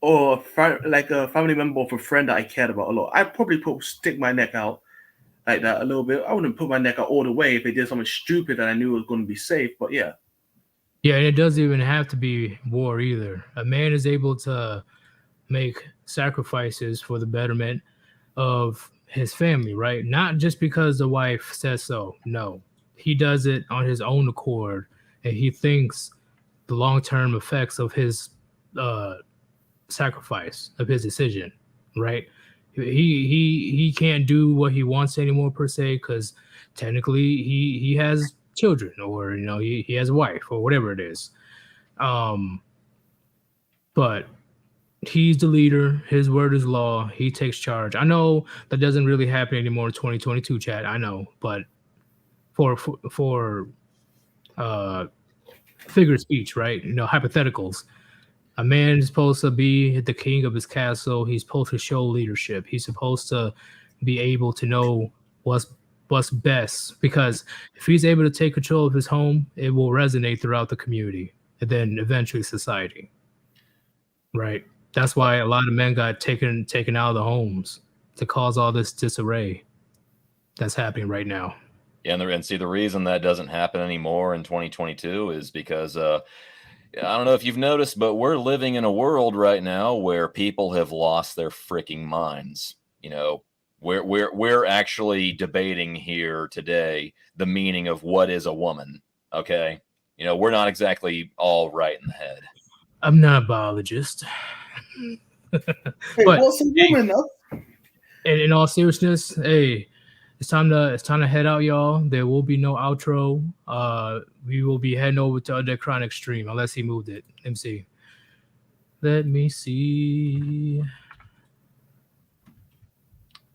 or a family member of a friend that I cared about a lot, I'd probably stick my neck out like that a little bit. I wouldn't put my neck out all the way if they did something stupid that I knew was going to be safe. But yeah. Yeah, and it doesn't even have to be war either. A man is able to make sacrifices for the betterment of his family, right? Not just because the wife says so. No, he does it on his own accord, and he thinks the long-term effects of his sacrifice, of his decision, right? He can't do what he wants anymore per se, because technically he has children, or he has a wife or whatever it is. But he's the leader. His word is law. He takes charge. I know that doesn't really happen anymore in 2022, Chad. I know, but for figure of speech, right? Hypotheticals. A man is supposed to be the king of his castle. He's supposed to show leadership. He's supposed to be able to know what's best, because if he's able to take control of his home, it will resonate throughout the community and then eventually society. Right? That's why a lot of men got taken out of the homes to cause all this disarray that's happening right now. Yeah, and see, the reason that doesn't happen anymore in 2022 is because I don't know if you've noticed, but we're living in a world right now where people have lost their freaking minds. We're actually debating here today the meaning of what is a woman. Okay, we're not exactly all right in the head. I'm not a biologist. Hey, what's a woman? In all seriousness, hey, it's time to head out, y'all. There will be no outro. We will be heading over to Under Chronic stream unless he moved it. MC. Let me see.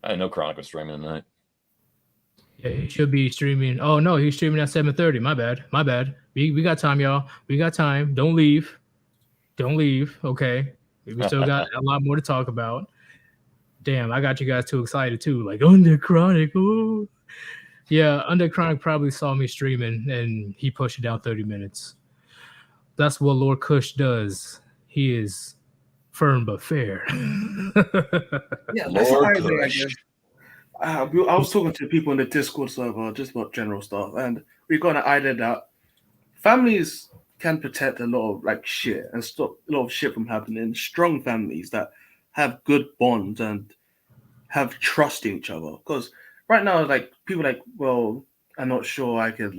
I know Chronic was streaming tonight. Yeah, he should be streaming. Oh no, he's streaming at 7:30. My bad. We got time, y'all. We got time. Don't leave. Okay. We still got a lot more to talk about. Damn, I got you guys too excited too. Like, Under Chronic. Ooh. Yeah, Under Chronic probably saw me streaming and he pushed it down 30 minutes. That's what Lord Kush does. He is firm but fair. Yeah, Lord Kush. I was talking to people in the Discord server just about general stuff, and we got an idea that families can protect a lot of shit and stop a lot of shit from happening. Strong families that have good bonds and have trust in each other. Because right now, people well, I'm not sure I could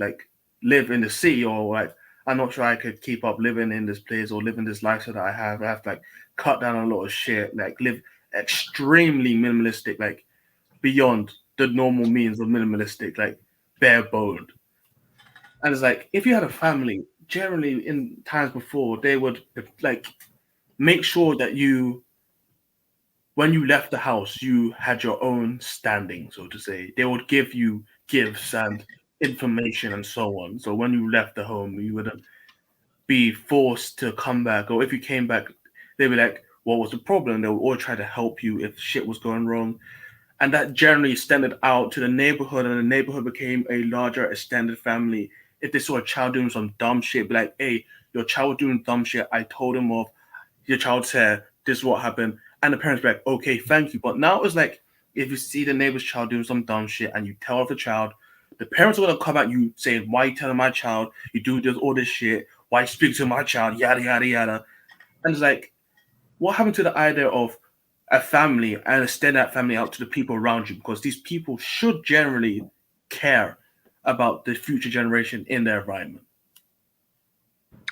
live in the city, or I'm not sure I could keep up living in this place or living this lifestyle that I have. I have to cut down a lot of shit, live extremely minimalistic, beyond the normal means of minimalistic, bare boned. And it's if you had a family, generally in times before, they would make sure that when you left the house, you had your own standing, so to say. They would give you gifts and information and so on. So when you left the home, you wouldn't be forced to come back, or if you came back, they'd be like, "What was the problem?" They would all try to help you if shit was going wrong, and that generally extended out to the neighborhood, and the neighborhood became a larger extended family. If they saw a child doing some dumb shit, be like, "Hey, your child doing dumb shit. I told him off. Your child said this is what happened," and the parents be like, "Okay, thank you." But now it's like, if you see the neighbor's child doing some dumb shit and you tell off the child, the parents are gonna come at you saying, "Why you telling my child you do this all this shit? Why you speak to my child? Yada yada yada." And it's like, what happened to the idea of a family and extend that family out to the people around you? Because these people should generally care about the future generation in their environment.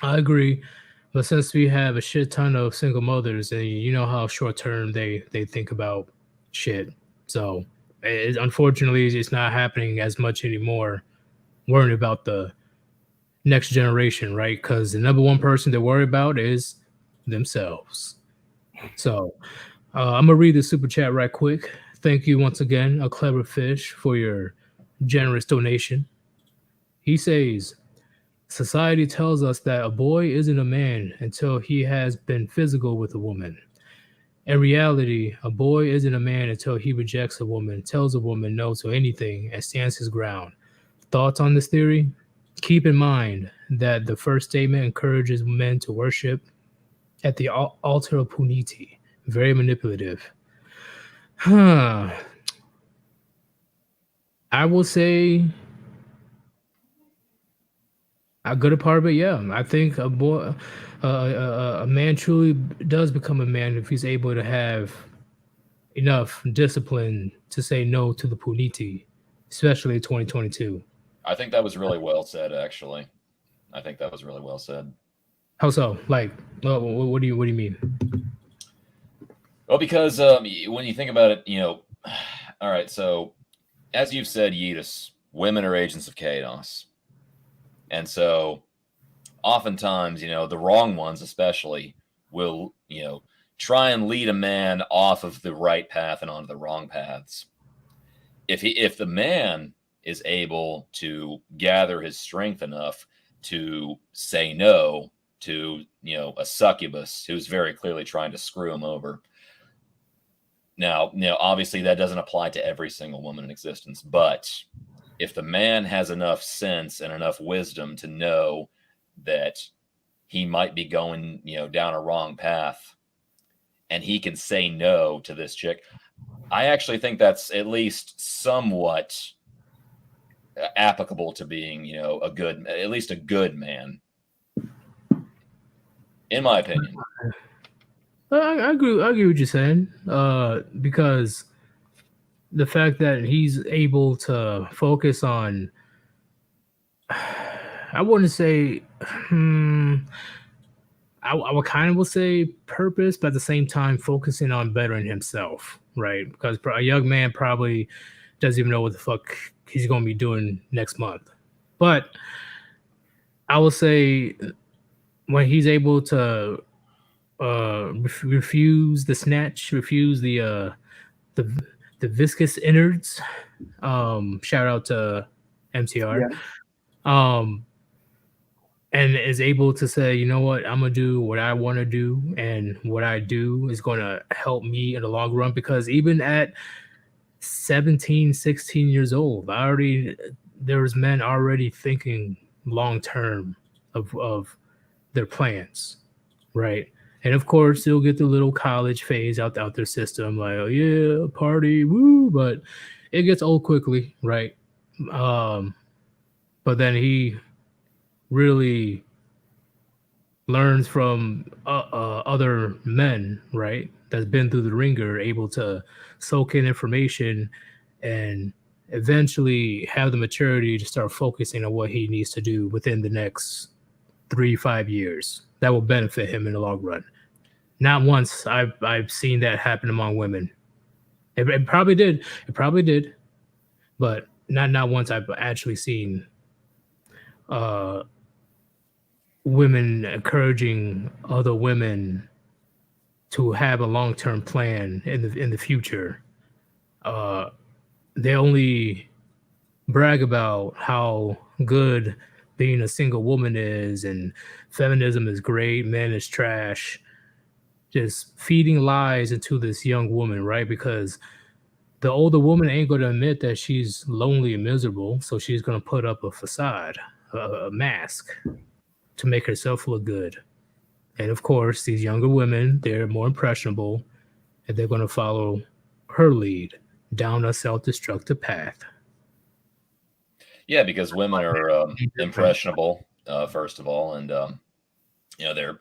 I agree, but since we have a shit ton of single mothers, and you know how short term they think about shit, so unfortunately it's not happening as much anymore. Worrying about the next generation, right? Because the number one person to worry about is themselves. So I'm gonna read the super chat right quick. Thank you once again, a clever fish, for your generous donation. He says, society tells us that a boy isn't a man until he has been physical with a woman. In reality, a boy isn't a man until he rejects a woman, tells a woman no to anything, and stands his ground. Thoughts on this theory? Keep in mind that the first statement encourages men to worship at the altar of puniti. Very manipulative. I will say a good part of it, yeah. I think a boy, a man truly does become a man if he's able to have enough discipline to say no to the puniti, especially 2022. I think that was really well said, actually. I think that was really well said. How so? Like, what do you mean? Well, because when you think about it, all right. So, as you've said, Yeetus, women are agents of chaos, and so oftentimes, the wrong ones, especially, will try and lead a man off of the right path and onto the wrong paths. If the man is able to gather his strength enough to say no to a succubus who's very clearly trying to screw him over. Now, obviously that doesn't apply to every single woman in existence, but if the man has enough sense and enough wisdom to know that he might be going down a wrong path, and he can say no to this chick, I actually think that's at least somewhat applicable to being, at least a good man, in my opinion. I agree. I agree with you saying. Because the fact that he's able to focus on, I wouldn't say, I would kind of will say purpose, but at the same time focusing on bettering himself, right? Because a young man probably doesn't even know what the fuck he's going to be doing next month. But I will say when he's able to refuse the snatch, refuse the viscous innards. Shout out to MTR. Yeah. And is able to say, you know what, I'm gonna do what I want to do, and what I do is gonna help me in the long run. Because even at 17, 16 years old, there's men already thinking long term of their plans, right? And of course, they'll get the little college phase out their system, like, oh yeah, party, woo, but it gets old quickly, right? But then he really learns from other men, right? That's been through the ringer, able to soak in information and eventually have the maturity to start focusing on what he needs to do within the next 3-5 years. That will benefit him in the long run. Not once I've seen that happen among women. It probably did. It probably did, but not once I've actually seen women encouraging other women to have a long-term plan in the future. They only brag about how good being a single woman is and feminism is great, men is trash, just feeding lies into this young woman, right? Because the older woman ain't going to admit that she's lonely and miserable, so she's going to put up a facade, a mask to make herself look good. And of course, these younger women, they're more impressionable and they're going to follow her lead down a self-destructive path. Yeah, because women are impressionable, first of all, and they're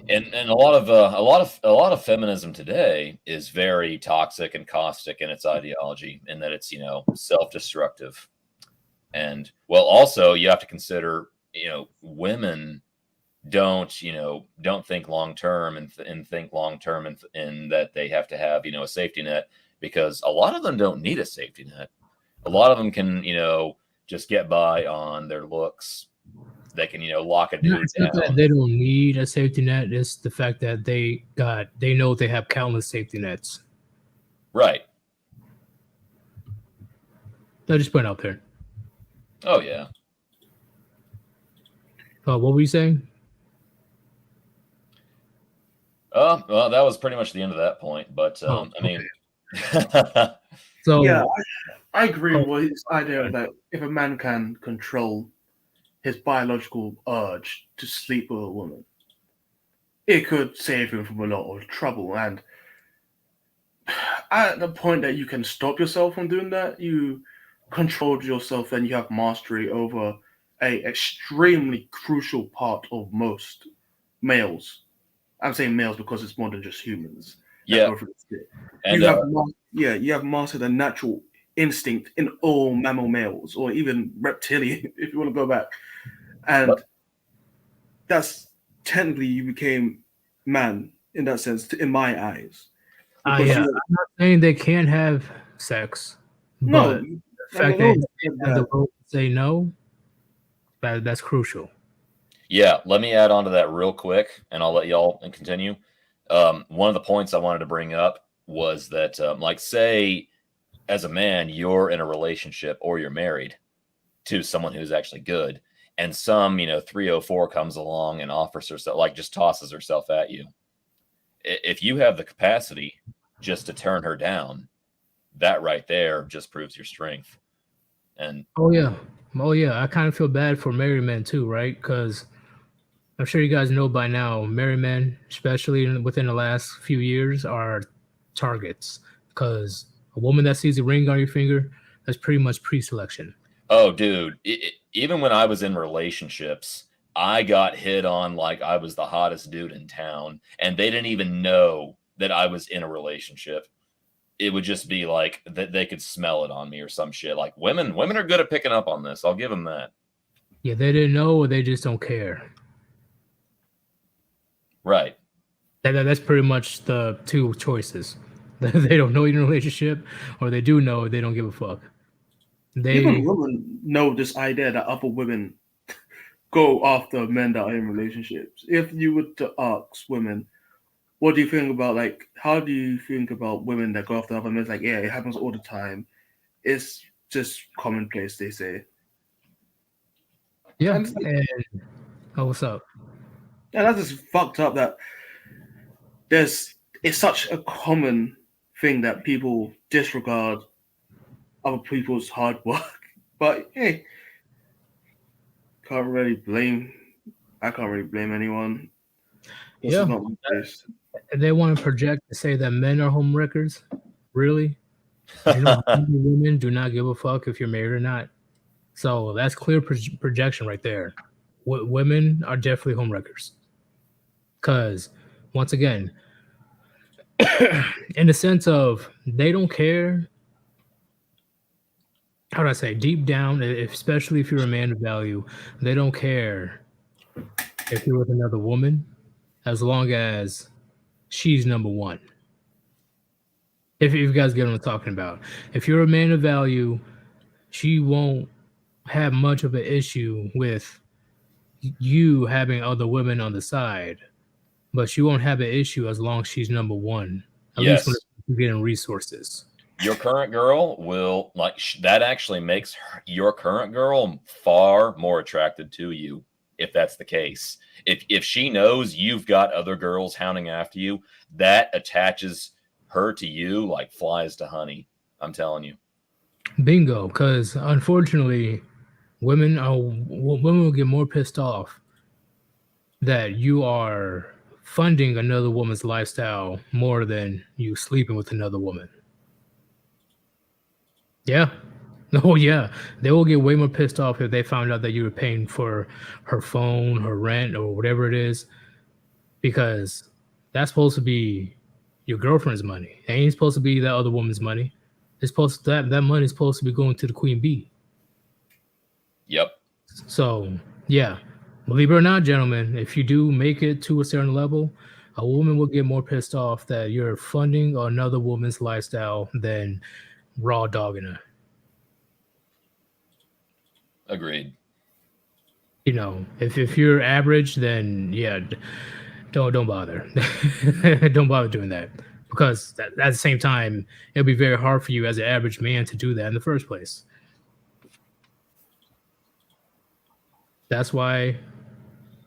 and a lot of feminism today is very toxic and caustic in its ideology, in that it's self-destructive. And well, also you have to consider women don't think long term and think long term in that they have to have a safety net, because a lot of them don't need a safety net. A lot of them can just get by on their looks. They can lock a dude It's not that down. they don't need a safety net. It's the fact that they know they have countless safety nets. Right. I just put it out there. Oh yeah. What were you saying? Well, that was pretty much the end of that point. But I mean, So Yeah, I agree with his idea that if a man can control his biological urge to sleep with a woman, it could save him from a lot of trouble. And at the point that you can stop yourself from doing that, you control yourself and you have mastery over a extremely crucial part of most males. I'm saying males because it's more than just humans. yeah. And You have mastered a natural instinct in all mammal males, or even reptilian, if you want to go back. And that's technically you became man in that sense, in my eyes. I'm not saying they can't have sex, but the fact that they have the will to say no, that's crucial. Yeah, let me add on to that real quick, and I'll let y'all continue. One of the points I wanted to bring up was that, like, say, as a man, you're in a relationship or you're married to someone who's actually good, and some 304 comes along and offers herself, like, just tosses herself at you. If you have the capacity just to turn her down, that right there just proves your strength. And oh yeah, I kind of feel bad for married men too, right? Because I'm sure you guys know by now, married men, especially within the last few years, are targets. Because a woman that sees a ring on your finger, that's pretty much pre-selection. Oh, dude, even when I was in relationships, I got hit on like I was the hottest dude in town, and they didn't even know that I was in a relationship. It would just be like that they could smell it on me or some shit. Like women are good at picking up on this. I'll give them that. Yeah, they didn't know, or they just don't care. Right. That's pretty much the two choices. They don't know you're in a relationship, or they do know, they don't give a fuck. Even women know this idea that other women go after men that are in relationships. If you were to ask women, what do you think about, like, how do you think about women that go after other men? It's like, yeah, it happens all the time. It's just commonplace, they say. Yeah. And what's up? And that's just fucked up that it's such a common thing that people disregard other people's hard work. But hey, I can't really blame anyone. This is not my place. They want to project to say that men are homewreckers. Really? Women do not give a fuck if you're married or not. So that's clear projection right there. Women are definitely homewreckers. Because, once again, in the sense of they don't care. How do I say? Deep down, especially if you're a man of value, they don't care if you're with another woman, as long as she's number one. If you guys get what I'm talking about. If you're a man of value, she won't have much of an issue with you having other women on the side, but she won't have an issue as long as she's number one. At least when you're getting resources. your current girl will that actually makes your current girl far more attracted to you if that's the case. If she knows you've got other girls hounding after you, that attaches her to you like flies to honey. I'm telling you. Bingo. Because unfortunately, women will get more pissed off that you are funding another woman's lifestyle more than you sleeping with another woman. Yeah. Oh yeah. They will get way more pissed off if they found out that you were paying for her phone, her rent, or whatever it is, because that's supposed to be your girlfriend's money. It ain't supposed to be that other woman's money. It's supposed to, that money is supposed to be going to the queen bee. Yep. So yeah, believe it or not, gentlemen, if you do make it to a certain level, a woman will get more pissed off that you're funding another woman's lifestyle than raw dogging her. Agreed. You know, if you're average, then yeah, don't bother. Don't bother doing that, because at the same time, it'll be very hard for you as an average man to do that in the first place. That's why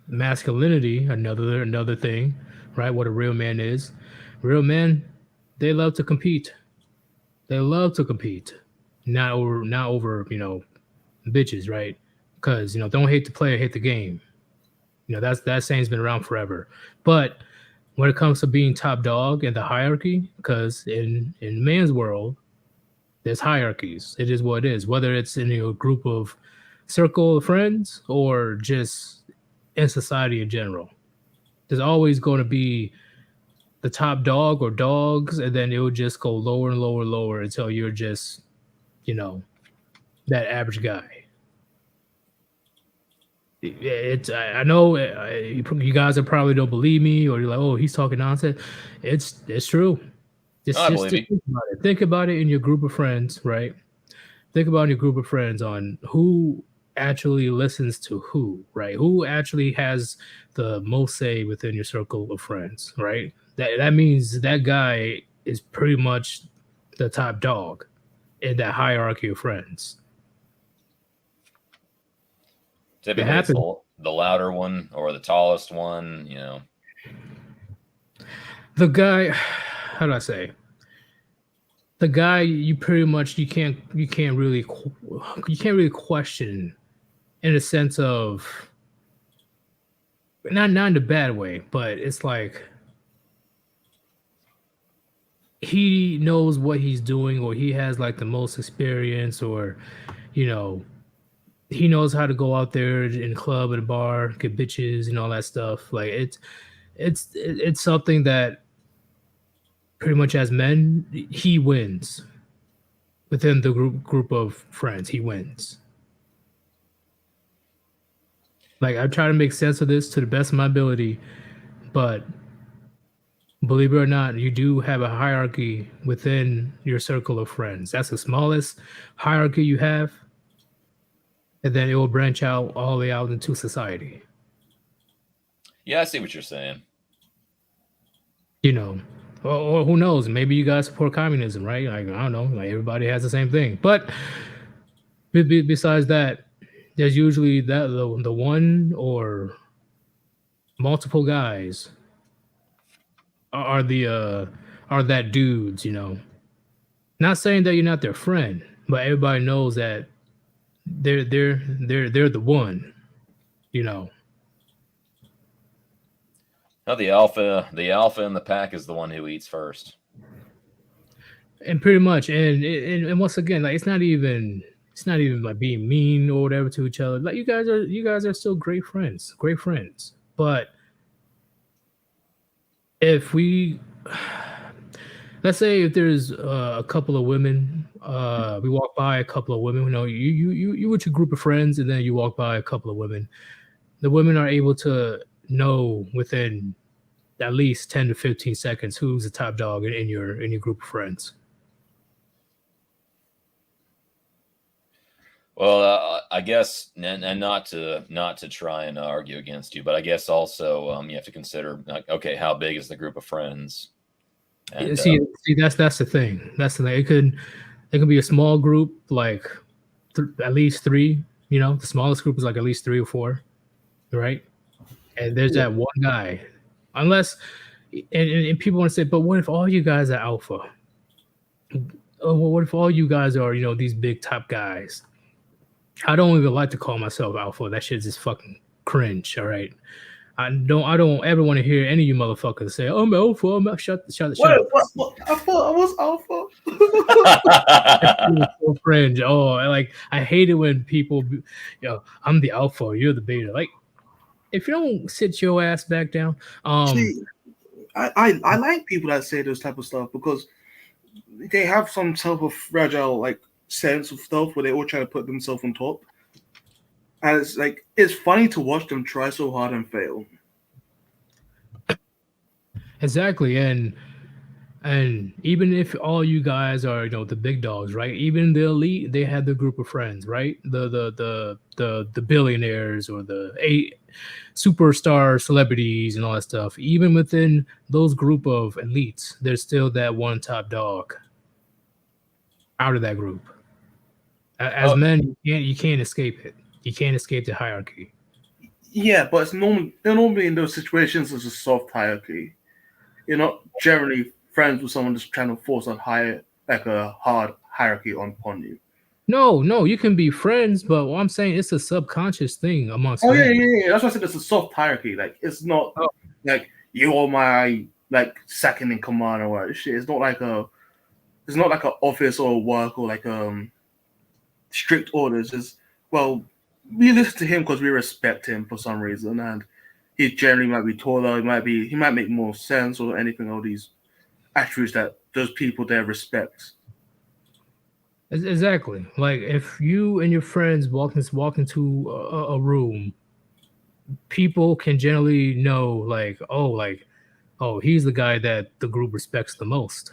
masculinity, another thing, right? What a real man is. Real men, they love to compete. They love to compete, not over bitches, right? Because don't hate the player, hate the game. That saying's been around forever. But when it comes to being top dog in the hierarchy, because in man's world, there's hierarchies. It is what it is. Whether it's in a group of circle of friends or just in society in general, there's always going to be the top dog or dogs, and then it will just go lower and lower and lower until you're just, that average guy. I know you guys are probably don't believe me, or you're like, oh, he's talking nonsense. It's true. Just think about it. Think about it in your group of friends, right? Think about your group of friends on who actually listens to who, right? Who actually has the most say within your circle of friends, right? That means that guy is pretty much the top dog in that hierarchy of friends. Typically, it's the louder one or the tallest one, The guy, how do I say? The guy you pretty much you can't really question, in a sense of not in a bad way, but it's like he knows what he's doing, or he has like the most experience, or he knows how to go out there in the club at a bar, get bitches and all that stuff. Like it's something that pretty much as men, he wins within the group of friends. He wins. Like, I try to make sense of this to the best of my ability, but believe it or not, you do have a hierarchy within your circle of friends. That's the smallest hierarchy you have, and then it will branch out all the way out into society. Yeah, I see what you're saying. Or who knows? Maybe you guys support communism, right? Like, I don't know. Like, everybody has the same thing. But besides that, there's usually the one or multiple guys are that dudes. Not saying that you're not their friend, but everybody knows that they're the one. No, the alpha in the pack is the one who eats first. And pretty much, and once again, like, it's not even like being mean or whatever to each other. Like, you guys are still great friends. But if let's say if there's a couple of women, we walk by a couple of women. You with your group of friends, and then you walk by a couple of women. The women are able to know within at least 10 to 15 seconds who's the top dog in your group of friends. Well, I guess, and not to try and argue against you, but I guess also you have to consider, like, okay, how big is the group of friends? And see, that's the thing. That's the thing. It could be a small group, like at least 3. You know, the smallest group is like at least 3 or 4, right? And there's that one guy, unless, and people want to say, but what if all you guys are alpha? Oh, well, what if all you guys are, these big top guys? I don't even like to call myself alpha. That shit's just fucking cringe. All right. I don't ever want to hear any of you motherfuckers say, I'm alpha. I'm alpha. Shut up. What? I thought I was alpha. So cringe. Oh, I hate it when people, I'm the alpha, you're the beta. Like, if you don't sit your ass back down, See, I like people that say those type of stuff because they have some type of fragile like sense of stuff where they all try to put themselves on top. And it's funny to watch them try so hard and fail. Exactly. And even if all you guys are, the big dogs, right? Even the elite, they had their group of friends, right? The billionaires or the 8 superstar celebrities and all that stuff. Even within those group of elites, there's still that one top dog out of that group. As men, you can't escape it. You can't escape the hierarchy. Yeah, but they're normally in those situations as a soft hierarchy. You're not generally friends with someone that's trying to force a hard hierarchy upon you. No, you can be friends, but what I'm saying, it's a subconscious thing amongst men. Yeah. That's why I said it's a soft hierarchy. Like it's not like you're my second in command or whatever shit. It's not like an office or work or strict orders. It's we listen to him because we respect him for some reason, and he generally might be taller. He might make more sense or anything. All these attributes that those people there respect. Exactly. Like if you and your friends walk into a room, people can generally know, oh, he's the guy that the group respects the most.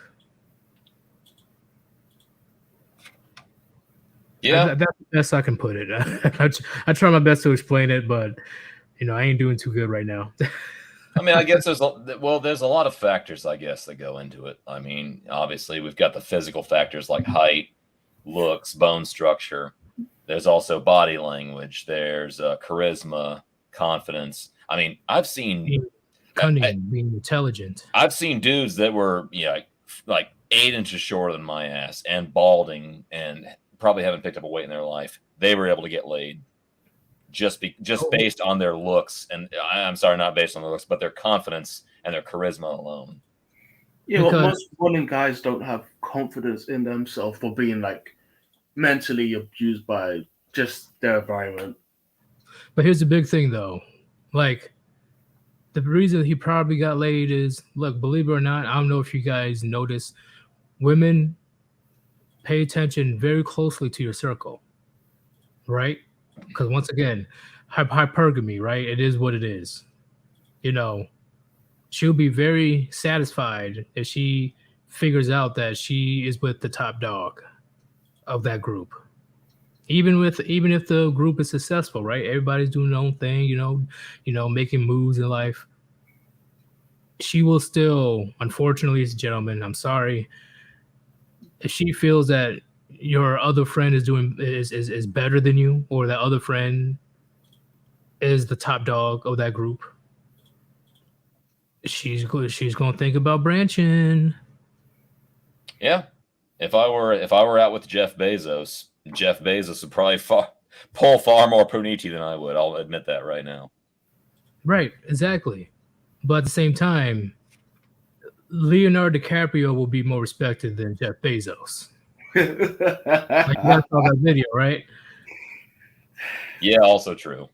yeah, That's the best I can put it. I try my best to explain it, but I ain't doing too good right now. I mean, I guess there's a lot of factors, I guess, that go into it. I mean, obviously, we've got the physical factors like height, looks, bone structure. There's also body language. There's charisma, confidence. I mean, I've seen being cunning, being intelligent. I've seen dudes that were like 8 inches shorter than my ass and balding and probably haven't picked up a weight in their life. They were able to get laid just based on their looks, and I'm sorry, not based on their looks, but their confidence and their charisma alone. Yeah, but most women guys don't have confidence in themselves for being mentally abused by just their environment. But here's the big thing, though. Like, the reason he probably got laid is, look, believe it or not, I don't know if you guys notice, women pay attention very closely to your circle, right? Because once again, hypergamy, right? It is what it is. She'll be very satisfied if she figures out that she is with the top dog of that group. Even if the group is successful, right? Everybody's doing their own thing, making moves in life. She will still, unfortunately, gentlemen, I'm sorry, if she feels that your other friend is better than you, or that other friend is the top dog of that group, she's going to think about branching. Yeah. If I were out with Jeff Bezos would probably pull far more puniti than I would. I'll admit that right now. Right, exactly. But at the same time, Leonardo DiCaprio will be more respected than Jeff Bezos. You guys saw that video, right? Yeah, also true.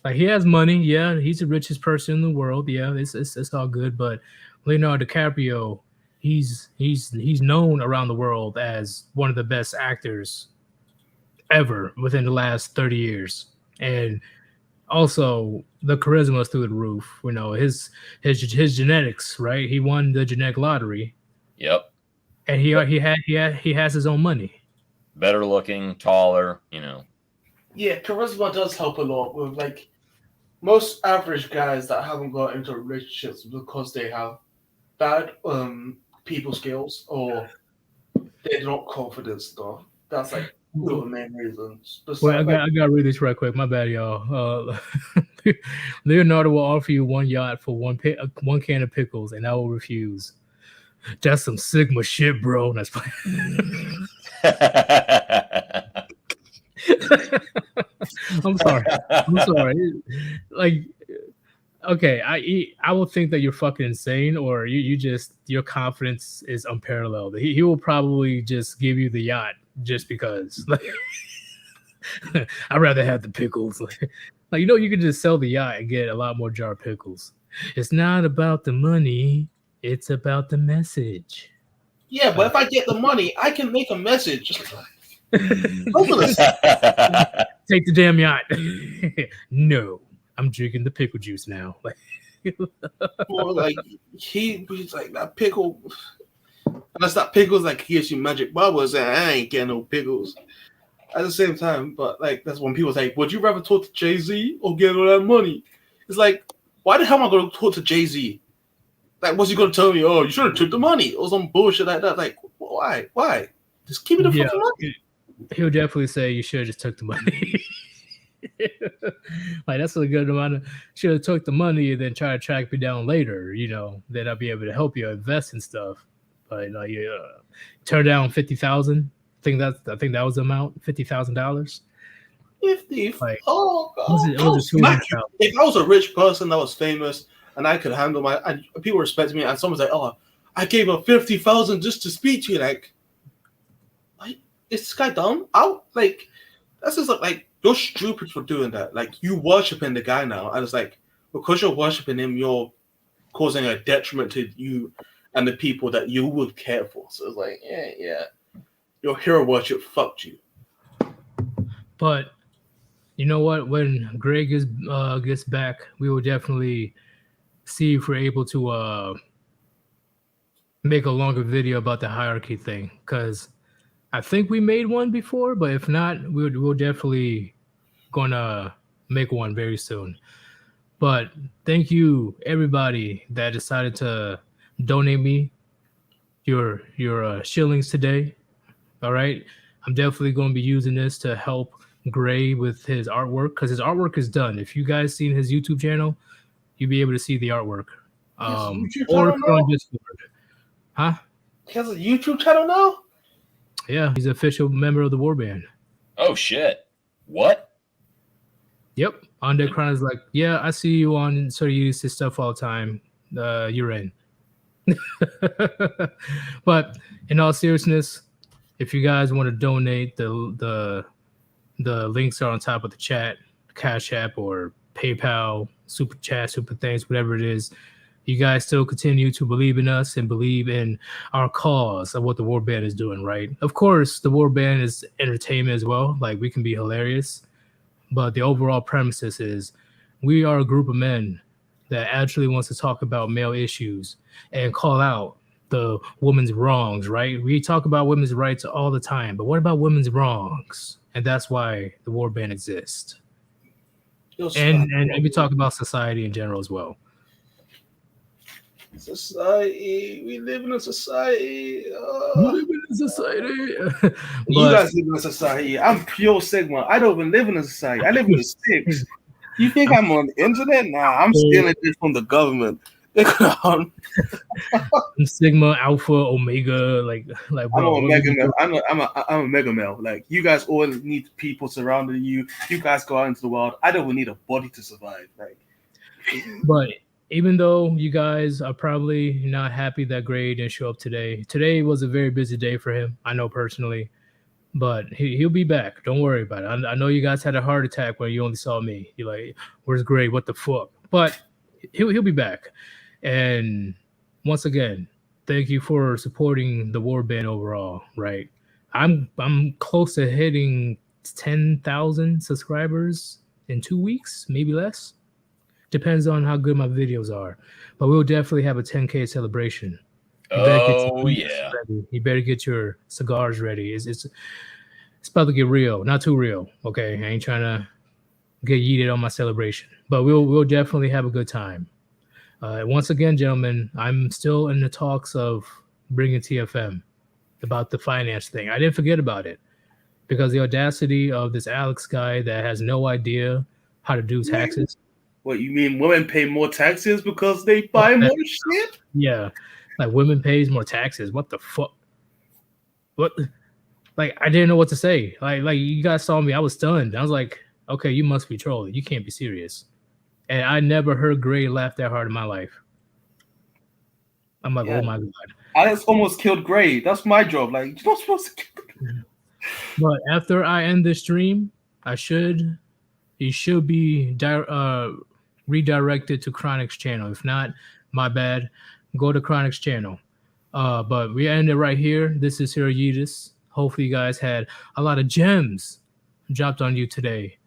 Like, he has money. Yeah, he's the richest person in the world. Yeah, it's all good. But Leonardo DiCaprio, he's known around the world as one of the best actors ever within the last 30 years. And also, the charisma is through the roof. His genetics, right? He won the genetic lottery. Yep. And he has his own money. Better looking, taller, Yeah, charisma does help a lot with most average guys that haven't got into relationships because they have bad people skills or they're not confident stuff. That's like two of the main reasons. Wait, I Besides, gotta read this right quick. My bad, y'all. Leonardo will offer you one yacht for one can of pickles, and I will refuse. That's some Sigma shit, bro. That's I'm sorry. I'm sorry. Like, okay, I will think that you're fucking insane, or you just your confidence is unparalleled. He will probably just give you the yacht just because. Like, I'd rather have the pickles. Like, you can just sell the yacht and get a lot more jar of pickles. It's not about the money, it's about the message. yeah, but if I get the money, I can make a message. Take the damn yacht. No, I'm drinking the pickle juice now. Or like he's like that pickle. And that's not pickles like he gives you magic bubbles and I ain't getting no pickles. At the same time, but like that's when people say, would you rather talk to Jay-Z or get all that money? It's like, why the hell am I going to talk to Jay-Z? Like, what's he going to tell me? Oh, you should have took the money or some bullshit like that. Like, why? Just give me the fucking money. He'll definitely say you should have just took the money. Like, that's a good amount of should have took the money and then try to track me down later. Then I'll be able to help you invest in stuff. But turn down 50,000. I think that was the amount, $50,000. 50. Like, oh God! If I was a rich person that was famous and I could handle people respect me, and someone's like, "Oh, I gave her 50,000 just to speak to you," like, is this guy dumb? That's just like you're stupid for doing that. Like, you worshiping the guy now, and it's like because you're worshiping him, you're causing a detriment to you and the people that you would care for. So it's like, yeah. Your hero worship fucked you. But you know what? When Greg gets back, we will definitely see if we're able to make a longer video about the hierarchy thing. Because I think we made one before, but if not, we'll definitely gonna make one very soon. But thank you, everybody that decided to donate me your shillings today. All right. I'm definitely going to be using this to help Gray with his artwork because his artwork is done. If you guys seen his YouTube channel, you'll be able to see the artwork. Or on Discord. Huh? He has a YouTube channel now? Yeah, he's an official member of the Warband. Oh, shit. What? Yep. On Deck Crown is like, yeah, I see you on sort of use this stuff all the time. You're in. But in all seriousness, if you guys want to donate, the links are on top of the chat, Cash App or PayPal, Super Chat, Super Thanks, whatever it is. You guys still continue to believe in us and believe in our cause of what the Warband is doing, right? Of course, the Warband is entertainment as well. Like, we can be hilarious. But the overall premises is we are a group of men that actually wants to talk about male issues and call out the women's wrongs, right? We talk about women's rights all the time, but what about women's wrongs? And that's why the Warband exists. And we talk about society in general as well. Society, we live in a society. We live in a society. You guys live in a society. I'm pure Sigma. I don't even live in a society. I live in a six. You think I'm on the internet? Nah, I'm stealing this from the government. I'm Sigma, Alpha, Omega, like. I'm a mega male. I'm a mega male. Like, you guys all need people surrounding you. You guys go out into the world. I don't need a body to survive. Like, but even though you guys are probably not happy that Gray didn't show up today, today was a very busy day for him. I know personally, but he'll be back. Don't worry about it. I know you guys had a heart attack when you only saw me. You're like, "Where's Gray? What the fuck?" But he'll be back. And once again, thank you for supporting the Warband overall. Right, I'm close to hitting 10,000 subscribers in 2 weeks, maybe less. Depends on how good my videos are, but we'll definitely have a 10K celebration. You better get your cigars ready. It's about to get real, not too real. Okay, I ain't trying to get yeeted on my celebration, but we'll definitely have a good time. Once again, gentlemen, I'm still in the talks of bringing TFM about the finance thing. I didn't forget about it because the audacity of this Alex guy that has no idea how to do taxes. What, you mean women pay more taxes because they buy more shit? Yeah, like women pays more taxes. What the fuck? What? Like I didn't know what to say. Like you guys saw me, I was stunned. I was like, okay, you must be trolling. You can't be serious. And I never heard Gray laugh that hard in my life. I'm like, Yeah. oh my god. Alex almost killed Gray. That's my job. Like, you're not supposed to kill Gray. But after I end this stream, he should be redirected to Chronic's channel. If not, my bad. Go to Chronic's channel. But we end it right here. This is here Yeetus. Hopefully you guys had a lot of gems dropped on you today.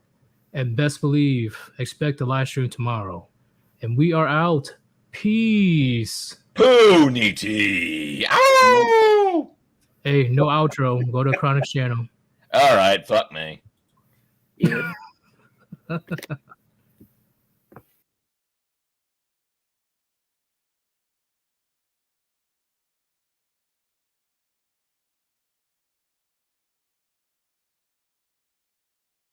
And best believe, expect the live stream tomorrow. And we are out. Peace. Poonity. Ow! Hey, no outro. Go to Chronic's channel. All right, fuck me. Yeah.